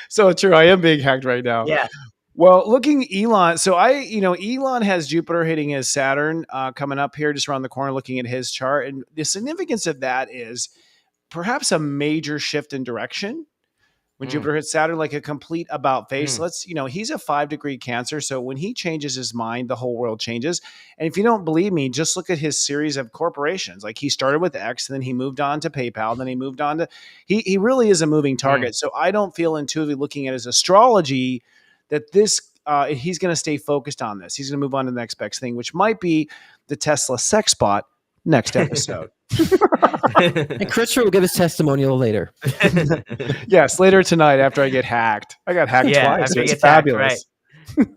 So true. I am being hacked right now. Yeah. Well, looking Elon. So Elon has Jupiter hitting his Saturn coming up here just around the corner, looking at his chart. And the significance of that is perhaps a major shift in direction. When Jupiter hits Saturn, like a complete about face. He's a 5-degree Cancer. So when he changes his mind, the whole world changes. And if you don't believe me, just look at his series of corporations. Like he started with X, and then he moved on to PayPal, and then he moved on to, he really is a moving target. So I don't feel intuitively looking at his astrology that this, he's going to stay focused on this. He's going to move on to the next best thing, which might be the Tesla sex bot next episode. And Christopher will give his testimonial later. Yes, later tonight after I get hacked. I got hacked twice. It's fabulous. Hacked, right.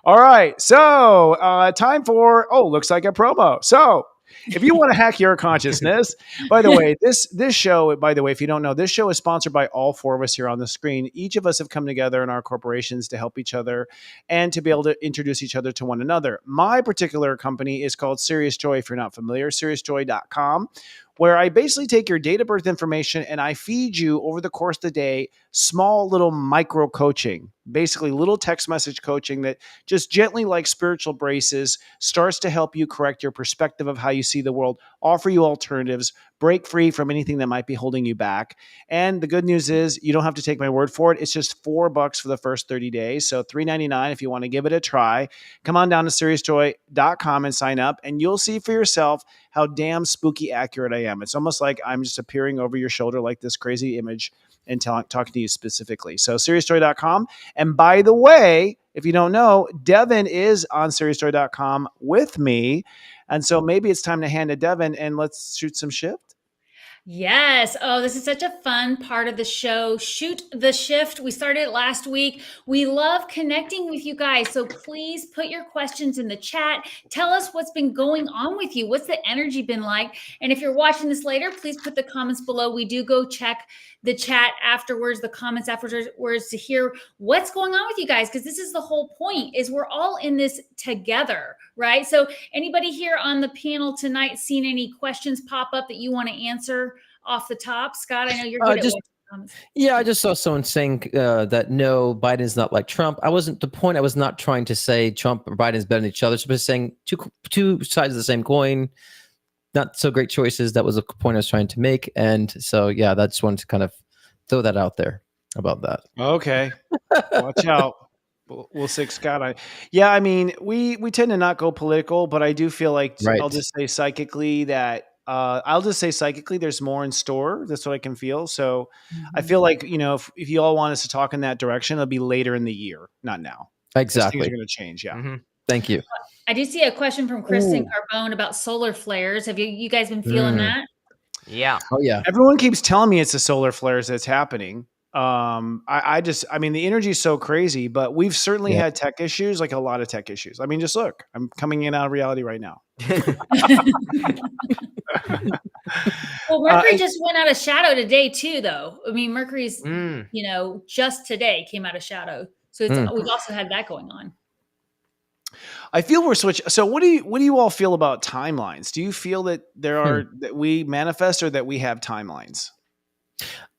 All right. So time for, looks like a promo. So if you want to hack your consciousness, by the way, this show, by the way, if you don't know, this show is sponsored by all 4 of us here on the screen. Each of us have come together in our corporations to help each other and to be able to introduce each other to one another. My particular company is called Serious Joy, if you're not familiar, seriousjoy.com, where I basically take your date of birth information and I feed you over the course of the day small little micro coaching, basically little text message coaching that just gently, like spiritual braces, starts to help you correct your perspective of how you see the world, offer you alternatives, break free from anything that might be holding you back. And the good news is you don't have to take my word for it. It's just $4 for the first 30 days. So $3.99 if you want to give it a try. Come on down to seriousjoy.com and sign up, and you'll see for yourself how damn spooky accurate I am. It's almost like I'm just appearing over your shoulder like this crazy image and talking to you specifically. So seriousjoy.com. And by the way, if you don't know, Devon is on seriousjoy.com with me. And so maybe it's time to hand to Devon and let's shoot some shift. Yes. Oh, this is such a fun part of the show. Shoot the shift. We started it last week. We love connecting with you guys. So please put your questions in the chat. Tell us what's been going on with you. What's the energy been like? And if you're watching this later, please put the comments below. We do go check the chat afterwards, the comments afterwards to hear what's going on with you guys. Because this is the whole point, is we're all in this together, right? So anybody here on the panel tonight seen any questions pop up that you want to answer off the top? Scott, I know you're good at watching comments. Yeah, I just saw someone saying that no, Biden's not like Trump. I was not trying to say Trump or Biden's better than each other. So I was saying two sides of the same coin. Not so great choices. That was a point I was trying to make. And so, yeah, that's one to kind of throw that out there about that. Okay. Watch out. We'll see, Scott. I mean, we tend to not go political, but I do feel like I'll just say psychically that there's more in store. That's what I can feel. So I feel like, if you all want us to talk in that direction, it'll be later in the year, not now. Exactly. Things are going to change. Yeah. Mm-hmm. Thank you. I do see a question from Kristen Carbone about solar flares. Have you guys been feeling that? Yeah. Oh yeah. Everyone keeps telling me it's the solar flares that's happening. I mean, the energy is so crazy, but we've certainly had tech issues, like a lot of tech issues. I mean, just look, I'm coming in out of reality right now. Well, Mercury just went out of shadow today too, though. I mean, Mercury's, just today came out of shadow. So we've also had that going on. I feel we're switching. So what do you all feel about timelines? Do you feel that that we manifest or that we have timelines?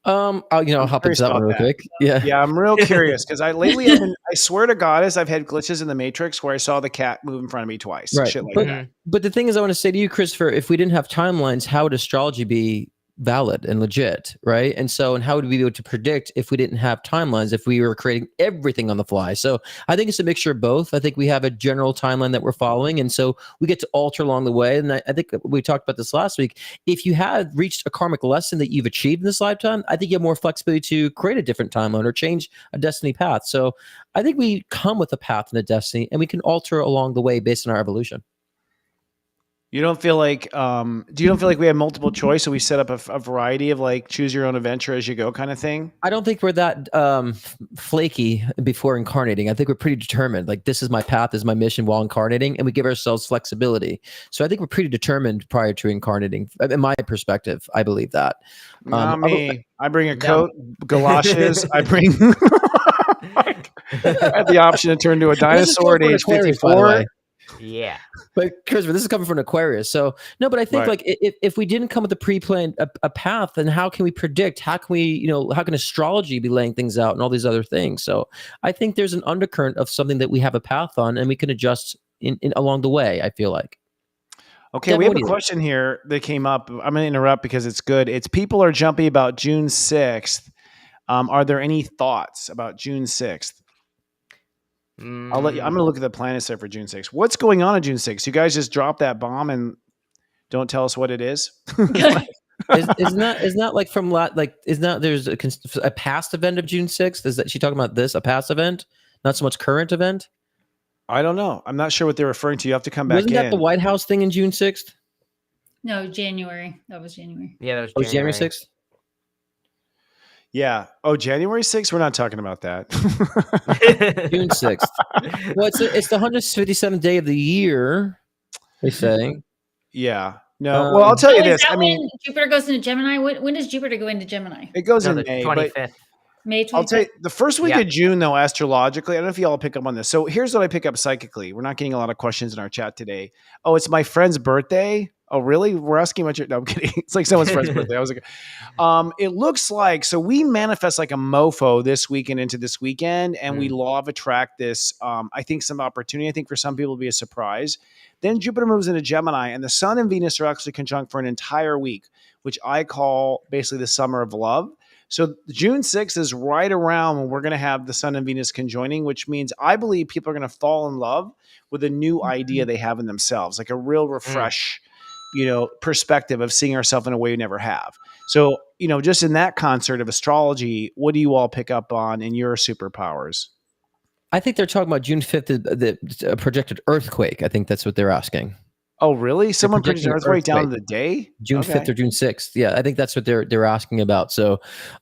I'll hop into that one real quick. Yeah, I'm real curious because lately I swear to God, I've had glitches in the Matrix where I saw the cat move in front of me twice. Right. Shit like that. But the thing is, I want to say to you, Christopher, if we didn't have timelines, how would astrology be valid and legit, right? And how would we be able to predict if we didn't have timelines, if we were creating everything on the fly? So I think it's a mixture of both. I think we have a general timeline that we're following, and so we get to alter along the way. And I think we talked about this last week. If you had reached a karmic lesson that you've achieved in this lifetime, I think you have more flexibility to create a different timeline or change a destiny path. So I think we come with a path and a destiny, and we can alter along the way based on our evolution. You don't feel like, do you don't feel like we have multiple choice? So we set up a variety of like choose your own adventure as you go kind of thing? I don't think we're that flaky before incarnating. I think we're pretty determined. Like, this is my path, this is my mission while incarnating, and we give ourselves flexibility. So I think we're pretty determined prior to incarnating. In my perspective, I believe that. Not me. I bring a coat, galoshes. I bring I had the option to turn to a dinosaur at age 54. Yeah. But Christopher, this is coming from an Aquarius. So no, but I think like if we didn't come with a pre-planned a path, then how can we predict? How can we, how can astrology be laying things out and all these other things? So I think there's an undercurrent of something that we have a path on and we can adjust in along the way, I feel like. Okay, Devon, we have a question here that came up. I'm going to interrupt because it's good. It's people are jumpy about June 6th. Are there any thoughts about June 6th? I'm going to look at the planet set for June 6th. What's going on June 6th? You guys just drop that bomb and don't tell us what it is? Isn't that like from isn't that there's a past event of June 6th? Is that she talking about this, a past event, not so much current event? I don't know. I'm not sure what they're referring to. You have to come back Wasn't that the White House thing in June 6th? No, January. That was January. Yeah, that was January 6th? Yeah. Oh, January 6th? We're not talking about that. June 6th. Well, it's the 157th day of the year, they say. Yeah. No. Well, I'll tell you this. I mean, when Jupiter goes into Gemini? When does Jupiter go into Gemini? It goes in May. 25th. May 25th. I'll tell you, the first week of June, though, astrologically, I don't know if y'all pick up on this. So here's what I pick up psychically. We're not getting a lot of questions in our chat today. Oh, it's my friend's birthday. Oh, really? We're asking about your... No, I'm kidding. It's like someone's friend's birthday. I was like, it looks like... So we manifest like a mofo this weekend into this weekend, and we law of attract this, I think, some opportunity. I think for some people it'll be a surprise. Then Jupiter moves into Gemini, and the Sun and Venus are actually conjunct for an entire week, which I call basically the summer of love. So June 6th is right around when we're going to have the Sun and Venus conjoining, which means I believe people are going to fall in love with a new idea they have in themselves, like a real refresh, perspective of seeing ourselves in a way we never have. So, just in that concert of astrology, what do you all pick up on in your superpowers? I think they're talking about June 5th, the projected earthquake. I think that's what they're asking. Oh, really? Someone predicted an earthquake down to the day? June 5th or June 6th. Yeah, I think that's what they're asking about. So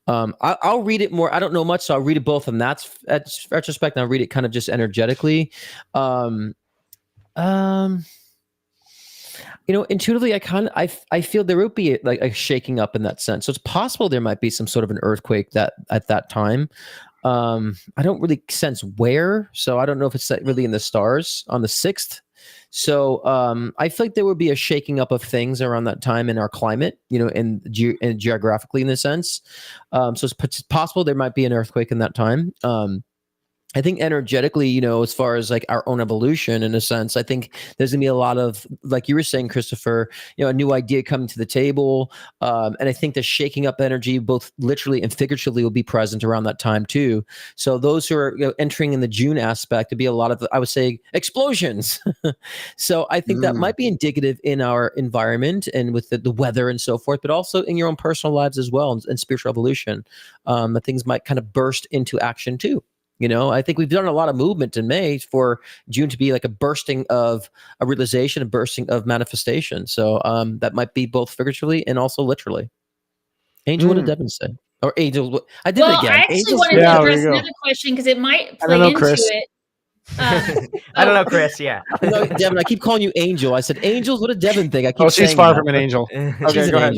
I'll read it more. I don't know much, so I'll read it both from that retrospect, and I'll read it kind of just energetically. Intuitively, I feel there would be like a shaking up in that sense. So it's possible there might be some sort of an earthquake that at that time. I don't really sense where, so I don't know if it's really in the stars on the 6th. So I feel like there would be a shaking up of things around that time in our climate, and geographically in the sense. So it's possible there might be an earthquake in that time. I think energetically, as far as like our own evolution, in a sense, I think there's gonna be a lot of, like you were saying, Christopher, a new idea coming to the table. And I think the shaking up energy, both literally and figuratively, will be present around that time too. So those who are entering in the June aspect, to be a lot of, I would say, explosions. So I think that might be indicative in our environment and with the weather and so forth, but also in your own personal lives as well, and spiritual evolution. That things might kind of burst into action too. I think we've done a lot of movement in May for June to be like a bursting of a realization, a bursting of manifestation. So that might be both figuratively and also literally. Angel, what did Devon say? Or Angel, I did it again. I actually wanted to address another question because it might play into it. I don't know, Chris. Yeah. No, Devon, I keep calling you Angel. I said, Angels, what did Devon think? I keep she's far from an angel. Okay, go ahead.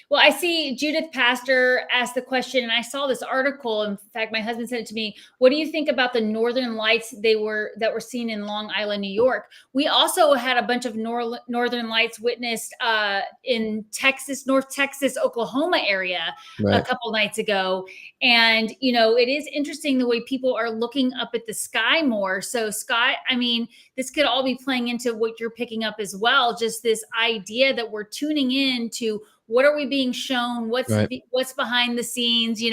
Well, I see Judith Pastor asked the question, and I saw this article. In fact, my husband sent it to me. What do you think about the northern lights that were seen in Long Island, New York? We also had a bunch of northern lights witnessed in Texas, North Texas, Oklahoma area a couple nights ago. And, it is interesting the way people are looking up at the sky more. So, Scott, I mean, this could all be playing into what you're picking up as well. Just this idea that we're tuning in to what are we being shown, what's behind the scenes,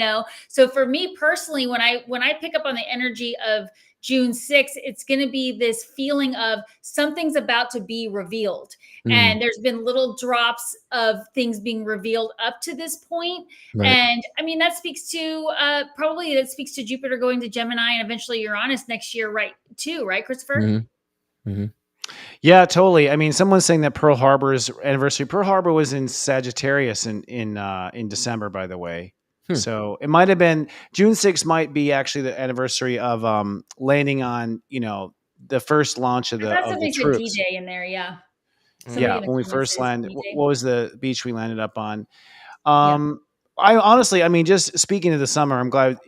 So for me personally, when I pick up on the energy of June 6th, it's going to be this feeling of something's about to be revealed. And there's been little drops of things being revealed up to this point. And I mean, that speaks to Jupiter going to Gemini and eventually Uranus next year, right? Christopher? Yeah, totally. I mean, someone's saying that Pearl Harbor's anniversary. Pearl Harbor was in Sagittarius in December, by the way. So it might have been June 6th. Might be actually the anniversary of landing on the first launch of the troops. D-Day in there, yeah. When we first landed, what was the beach we landed up on? I honestly, I mean, just speaking of the summer, I'm glad.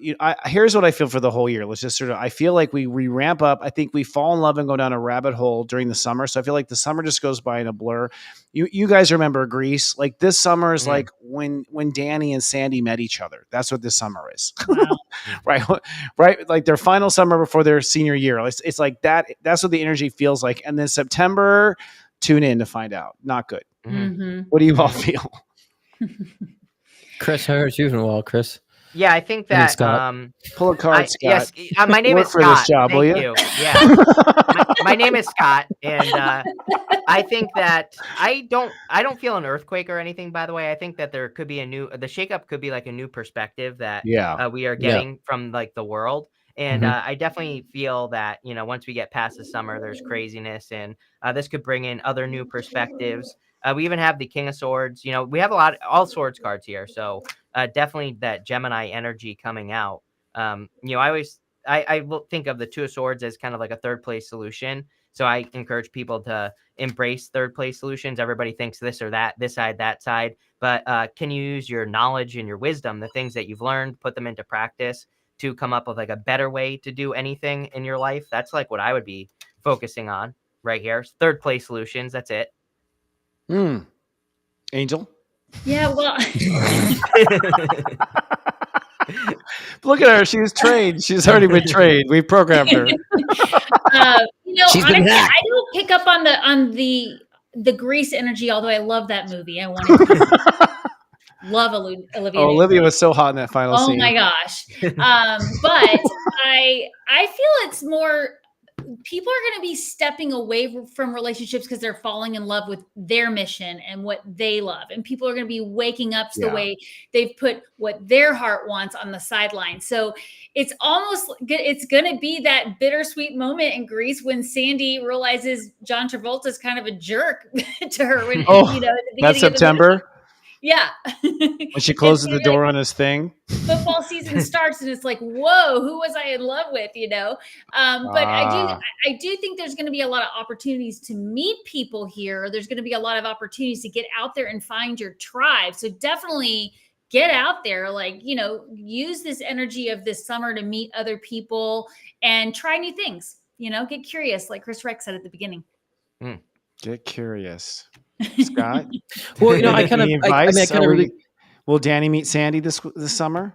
Here's what I feel for the whole year. Let's just I feel like we ramp up. I think we fall in love and go down a rabbit hole during the summer. So I feel like the summer just goes by in a blur. You guys remember Greece? Like this summer is like when Danny and Sandy met each other. That's what this summer is. Wow. right. Like their final summer before their senior year. It's like that. That's what the energy feels like. And then September, tune in to find out. Not good. What do you all feel? Chris, how are you doing well, Chris? Yeah, I think that pull a card, Scott. Yes, my name is Scott. For this job, Thank will you. Yeah, my name is Scott, and I think that I don't feel an earthquake or anything. By the way, I think that there could be the shakeup could be like a new perspective that we are getting from like the world. And I definitely feel that, once we get past the summer, there's craziness, and this could bring in other new perspectives. We even have the King of Swords. We have all swords cards here. So definitely that Gemini energy coming out. I will think of the Two of Swords as kind of like a third place solution. So I encourage people to embrace third place solutions. Everybody thinks this or that, this side, that side. But can you use your knowledge and your wisdom, the things that you've learned, put them into practice to come up with like a better way to do anything in your life? That's like what I would be focusing on right here. Third place solutions. That's it. Angel? Yeah, well. Look at her. She's trained. She's already been trained. We programmed her. Honestly, I don't pick up on the Grease energy, although I love that movie. I wanted to love Olivia. Oh, Olivia was so hot in that final scene. Oh my gosh. But I feel it's more people are going to be stepping away from relationships because they're falling in love with their mission and what they love. And people are going to be waking up to the way they've put what their heart wants on the sideline. So it's going to be that bittersweet moment in Greece when Sandy realizes John Travolta's kind of a jerk to her. When, at the beginning that's September. Yeah. When she closes the door on his thing. Football season starts and it's like, whoa, who was I in love with, But I do think there's going to be a lot of opportunities to meet people here. There's going to be a lot of opportunities to get out there and find your tribe. So definitely get out there, use this energy of this summer to meet other people and try new things, get curious, like Chris Reck said at the beginning. Get curious. Scott? Well, will Danny meet Sandy this summer?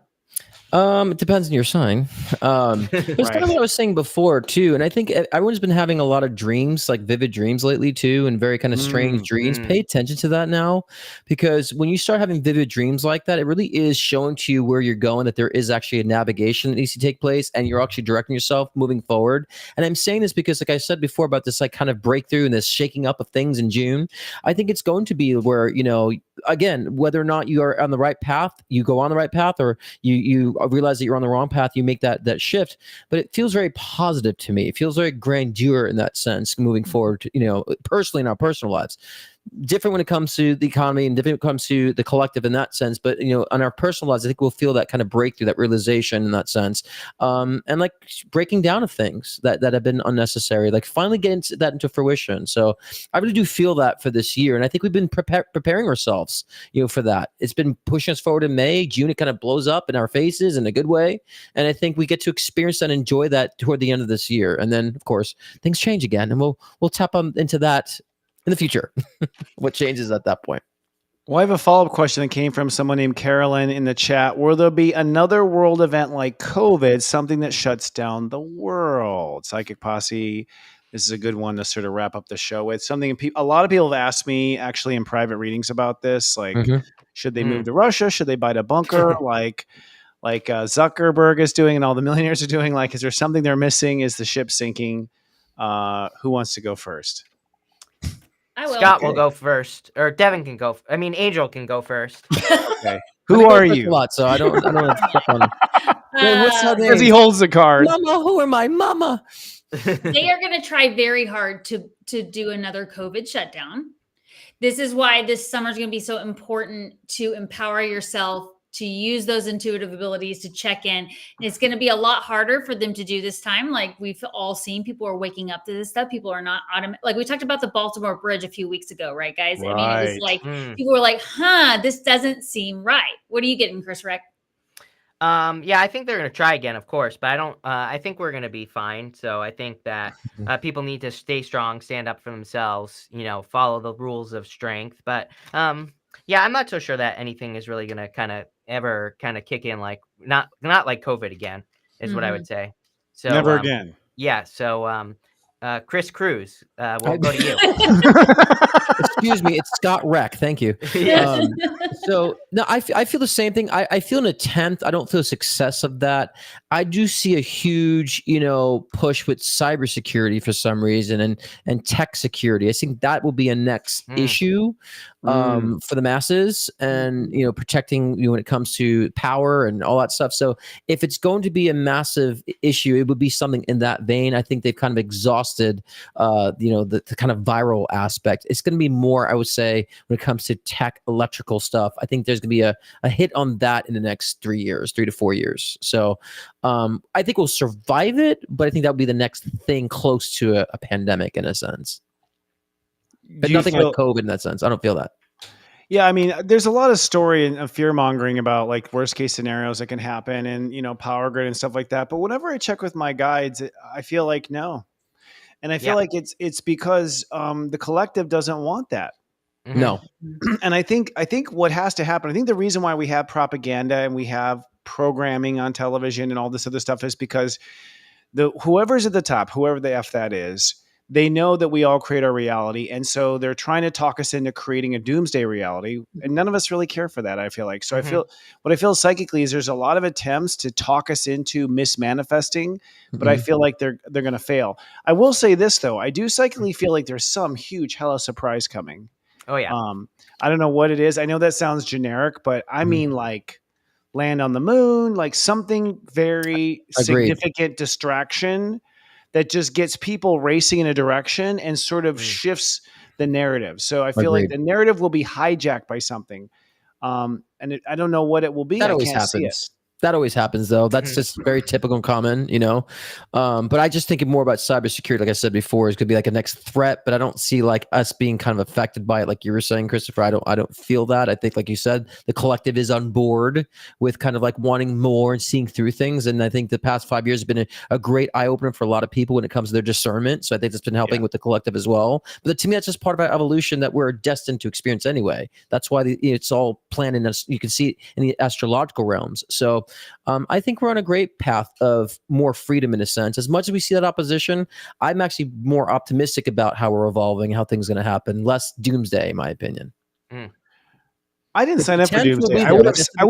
It depends on your sign. It's kind of what I was saying before too, and I think everyone's been having a lot of dreams, like vivid dreams lately too, and very kind of strange dreams. Pay attention to that now, because when you start having vivid dreams like that, it really is showing to you where you're going, that there is actually a navigation that needs to take place, and you're actually directing yourself moving forward. And I'm saying this because, like I said before, about this like kind of breakthrough and this shaking up of things in June. I think it's going to be where, again, whether or not you are on the right path, you go on the right path, or you realize that you're on the wrong path, you make that shift. But it feels very positive to me. It feels very grandeur in that sense moving forward, personally in our personal lives. different when it comes to the economy and different when it comes to the collective in that sense. But, on our personal lives, I think we'll feel that kind of breakthrough, that realization in that sense. And like breaking down of things that have been unnecessary, like finally getting that into fruition. So I really do feel that for this year. And I think we've been preparing ourselves, for that. It's been pushing us forward in May. June, it kind of blows up in our faces in a good way. And I think we get to experience that and enjoy that toward the end of this year. And then, of course, things change again. And we'll tap into that in the future. What changes at that point? Well, I have a follow-up question that came from someone named Carolyn in the chat. Will there be another world event like COVID, something that shuts down the world? Psychic Posse, this is a good one to sort of wrap up the show with. Something a lot of people have asked me actually in private readings about this. Like, should they move to Russia? Should they buy a bunker? like Zuckerberg is doing and all the millionaires are doing? Like, is there something they're missing? Is the ship sinking? Who wants to go first? I will. Scott will go first, or Devon can go. Angel can go first. Okay. Who are you? A lot, so I don't want to step on. What's her name? Because he holds the card. Mama, who are my mama? They are going to try very hard to do another COVID shutdown. This is why this summer is going to be so important to empower yourself, to use those intuitive abilities to check in. And it's going to be a lot harder for them to do this time. Like we've all seen, people are waking up to this stuff. People are not like we talked about the Baltimore Bridge a few weeks ago, right, guys? Right. I mean, it was like people were like, this doesn't seem right. What are you getting, Chris Reck? Yeah, I think they're going to try again, of course, but I think we're going to be fine. So I think that people need to stay strong, stand up for themselves, follow the rules of strength. But yeah, I'm not so sure that anything is really going to ever kick in, like not like COVID again is what I would say. So never again. Yeah. So Chris Cruz, we'll go to you. Excuse me, it's Scott Reck. Thank you. So no, I feel the same thing. I feel an attempt. I don't feel a success of that. I do see a huge, push with cybersecurity for some reason and tech security. I think that will be a next issue for the masses and, protecting when it comes to power and all that stuff. So if it's going to be a massive issue, it would be something in that vein. I think they've kind of exhausted, the kind of viral aspect. It's going to be more, I would say, when it comes to tech, electrical stuff. I think there's going to be a hit on that in the next 3 to 4 years. So I think we'll survive it, but I think that would be the next thing close to a pandemic in a sense. But nothing like COVID in that sense. I don't feel that. Yeah, I mean, there's a lot of story and fear mongering about like worst case scenarios that can happen and, power grid and stuff like that. But whenever I check with my guides, I feel like no. And I feel like it's because the collective doesn't want that. No. And I think what has to happen, I think the reason why we have propaganda and we have programming on television and all this other stuff is because whoever's at the top, whoever the F that is, they know that we all create our reality. And so they're trying to talk us into creating a doomsday reality. And none of us really care for that, I feel like. So what I feel psychically is there's a lot of attempts to talk us into mismanifesting, but I feel like they're going to fail. I will say this though. I do psychically feel like there's some huge hella surprise coming. Oh yeah. I don't know what it is. I know that sounds generic, but I mean like land on the moon, like something very significant distraction that just gets people racing in a direction and sort of shifts the narrative. So I feel like the narrative will be hijacked by something. And I don't know what it will be. That always happens. That always happens, though. That's just very typical and common, But I just think more about cybersecurity, like I said before, is going to be like a next threat. But I don't see like us being kind of affected by it, like you were saying, Christopher. I don't feel that. I think, like you said, the collective is on board with kind of like wanting more and seeing through things. And I think the past 5 years have been a great eye opener for a lot of people when it comes to their discernment. So I think that's been helping with the collective as well. But to me, that's just part of our evolution that we're destined to experience anyway. That's why it's all planned in us. You can see it in the astrological realms. So I think we're on a great path of more freedom in a sense. As much as we see that opposition, I'm actually more optimistic about how we're evolving, how things are going to happen. Less doomsday, in my opinion. I didn't sign up for doomsday. I would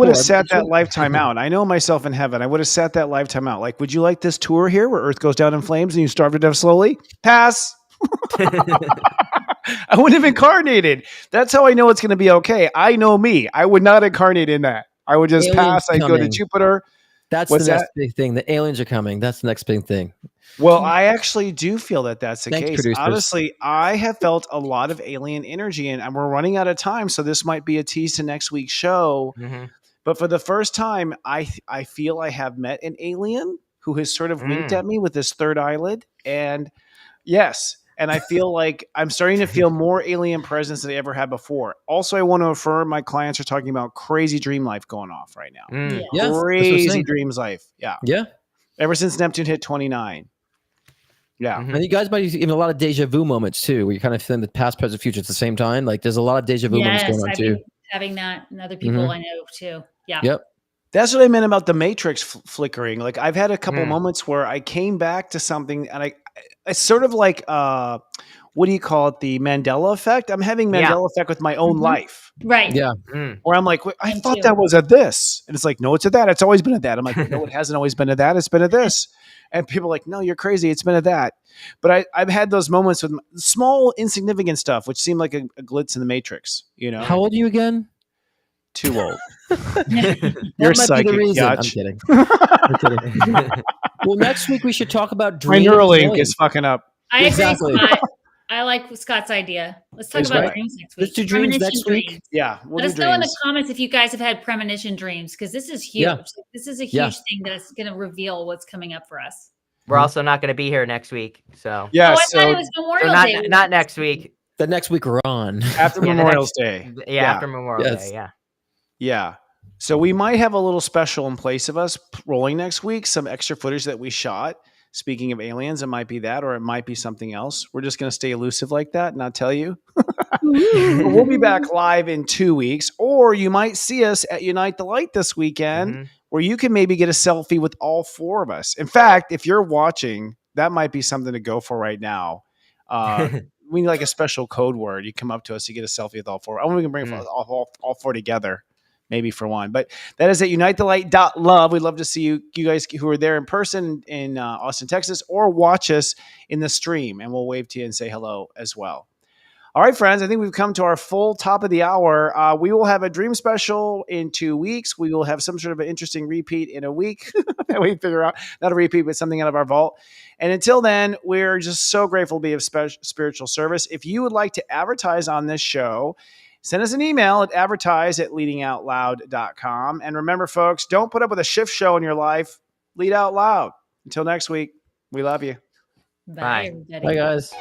have sat that lifetime out. I know myself in heaven. I would have sat that lifetime out. Like, would you like this tour here where Earth goes down in flames and you starve to death slowly? Pass. I wouldn't have incarnated. That's how I know it's going to be okay. I know me. I would not incarnate in that. I would just pass. I'd go to Jupiter. That's What's the next that? big thing. The aliens are coming. That's the next big thing. Well, I actually do feel that that's the Thanks, case. producers. Honestly, I have felt a lot of alien energy, and we're running out of time, so this might be a tease to next week's show. Mm-hmm. But for the first time, I feel I have met an alien who has sort of winked at me with his third eyelid, and yes. And I feel like I'm starting to feel more alien presence than I ever had before. Also, I want to affirm my clients are talking about crazy dream life going off right now. Mm. Yeah, that's what I'm Crazy saying. dreams life. Yeah. Yeah. Ever since Neptune hit 29. Yeah. Mhm. And you guys might even a lot of deja vu moments too, where you're kind of feeling the past, present, future at the same time. Like there's a lot of deja vu moments going on too. Having that, and other people I know too. Yeah. Yep. That's what I meant about the matrix flickering. Like I've had a couple moments where I came back to something and it's sort of like, what do you call it? The Mandela effect. I'm having Mandela effect with my own life. Right. Yeah. Where I'm like, I thought that was a this. And it's like, no, it's a that. It's always been a that. I'm like, no, it hasn't always been a that. It's been a this. And people are like, no, you're crazy. It's been a that. But I've had those moments with small, insignificant stuff, which seem like a glitz in the matrix, you know? How old are you again? Too old. That You're might psychic, be the reason. I'm Yatch. kidding. I'm kidding. Well, next week we should talk about My dreams. Neuralink is fucking up. I Exactly. agree, Scott. I like Scott's idea. Let's talk It's about right. dreams next week. Let's do dreams next week. Dreams. Yeah. We'll Let do us know in the dreams. comments if you guys have had premonition dreams, because this is huge. Yeah. This is a huge Yeah. thing that's going to reveal what's coming up for us. We're also not going to be here next week. So Yeah. I thought So it was Memorial Day. not next week. The next week we're on. after Yeah, the Memorial next- Day. Yeah, after Memorial Yes. Day. Yeah. Yeah. So we might have a little special in place of us rolling next week, some extra footage that we shot. Speaking of aliens, it might be that, or it might be something else. We're just going to stay elusive like that and not tell you. But we'll be back live in 2 weeks, or you might see us at Unite the Light this weekend, where you can maybe get a selfie with all four of us. In fact, if you're watching, that might be something to go for right now. We need like a special code word. You come up to us, you get a selfie with all four. I want we can bring all four together. Maybe for one, but that is at unitethelight.love. We'd love to see you guys who are there in person in Austin, Texas, or watch us in the stream, and we'll wave to you and say hello as well. All right, friends, I think we've come to our full top of the hour. We will have a dream special in 2 weeks. We will have some sort of an interesting repeat in a week that we figure out. Not a repeat, but something out of our vault. And until then, we're just so grateful to be of spiritual service. If you would like to advertise on this show, send us an email at advertise@leadingoutloud.com. And remember, folks, don't put up with a shift show in your life. Lead out loud. Until next week, we love you. Bye, everybody. Bye, guys.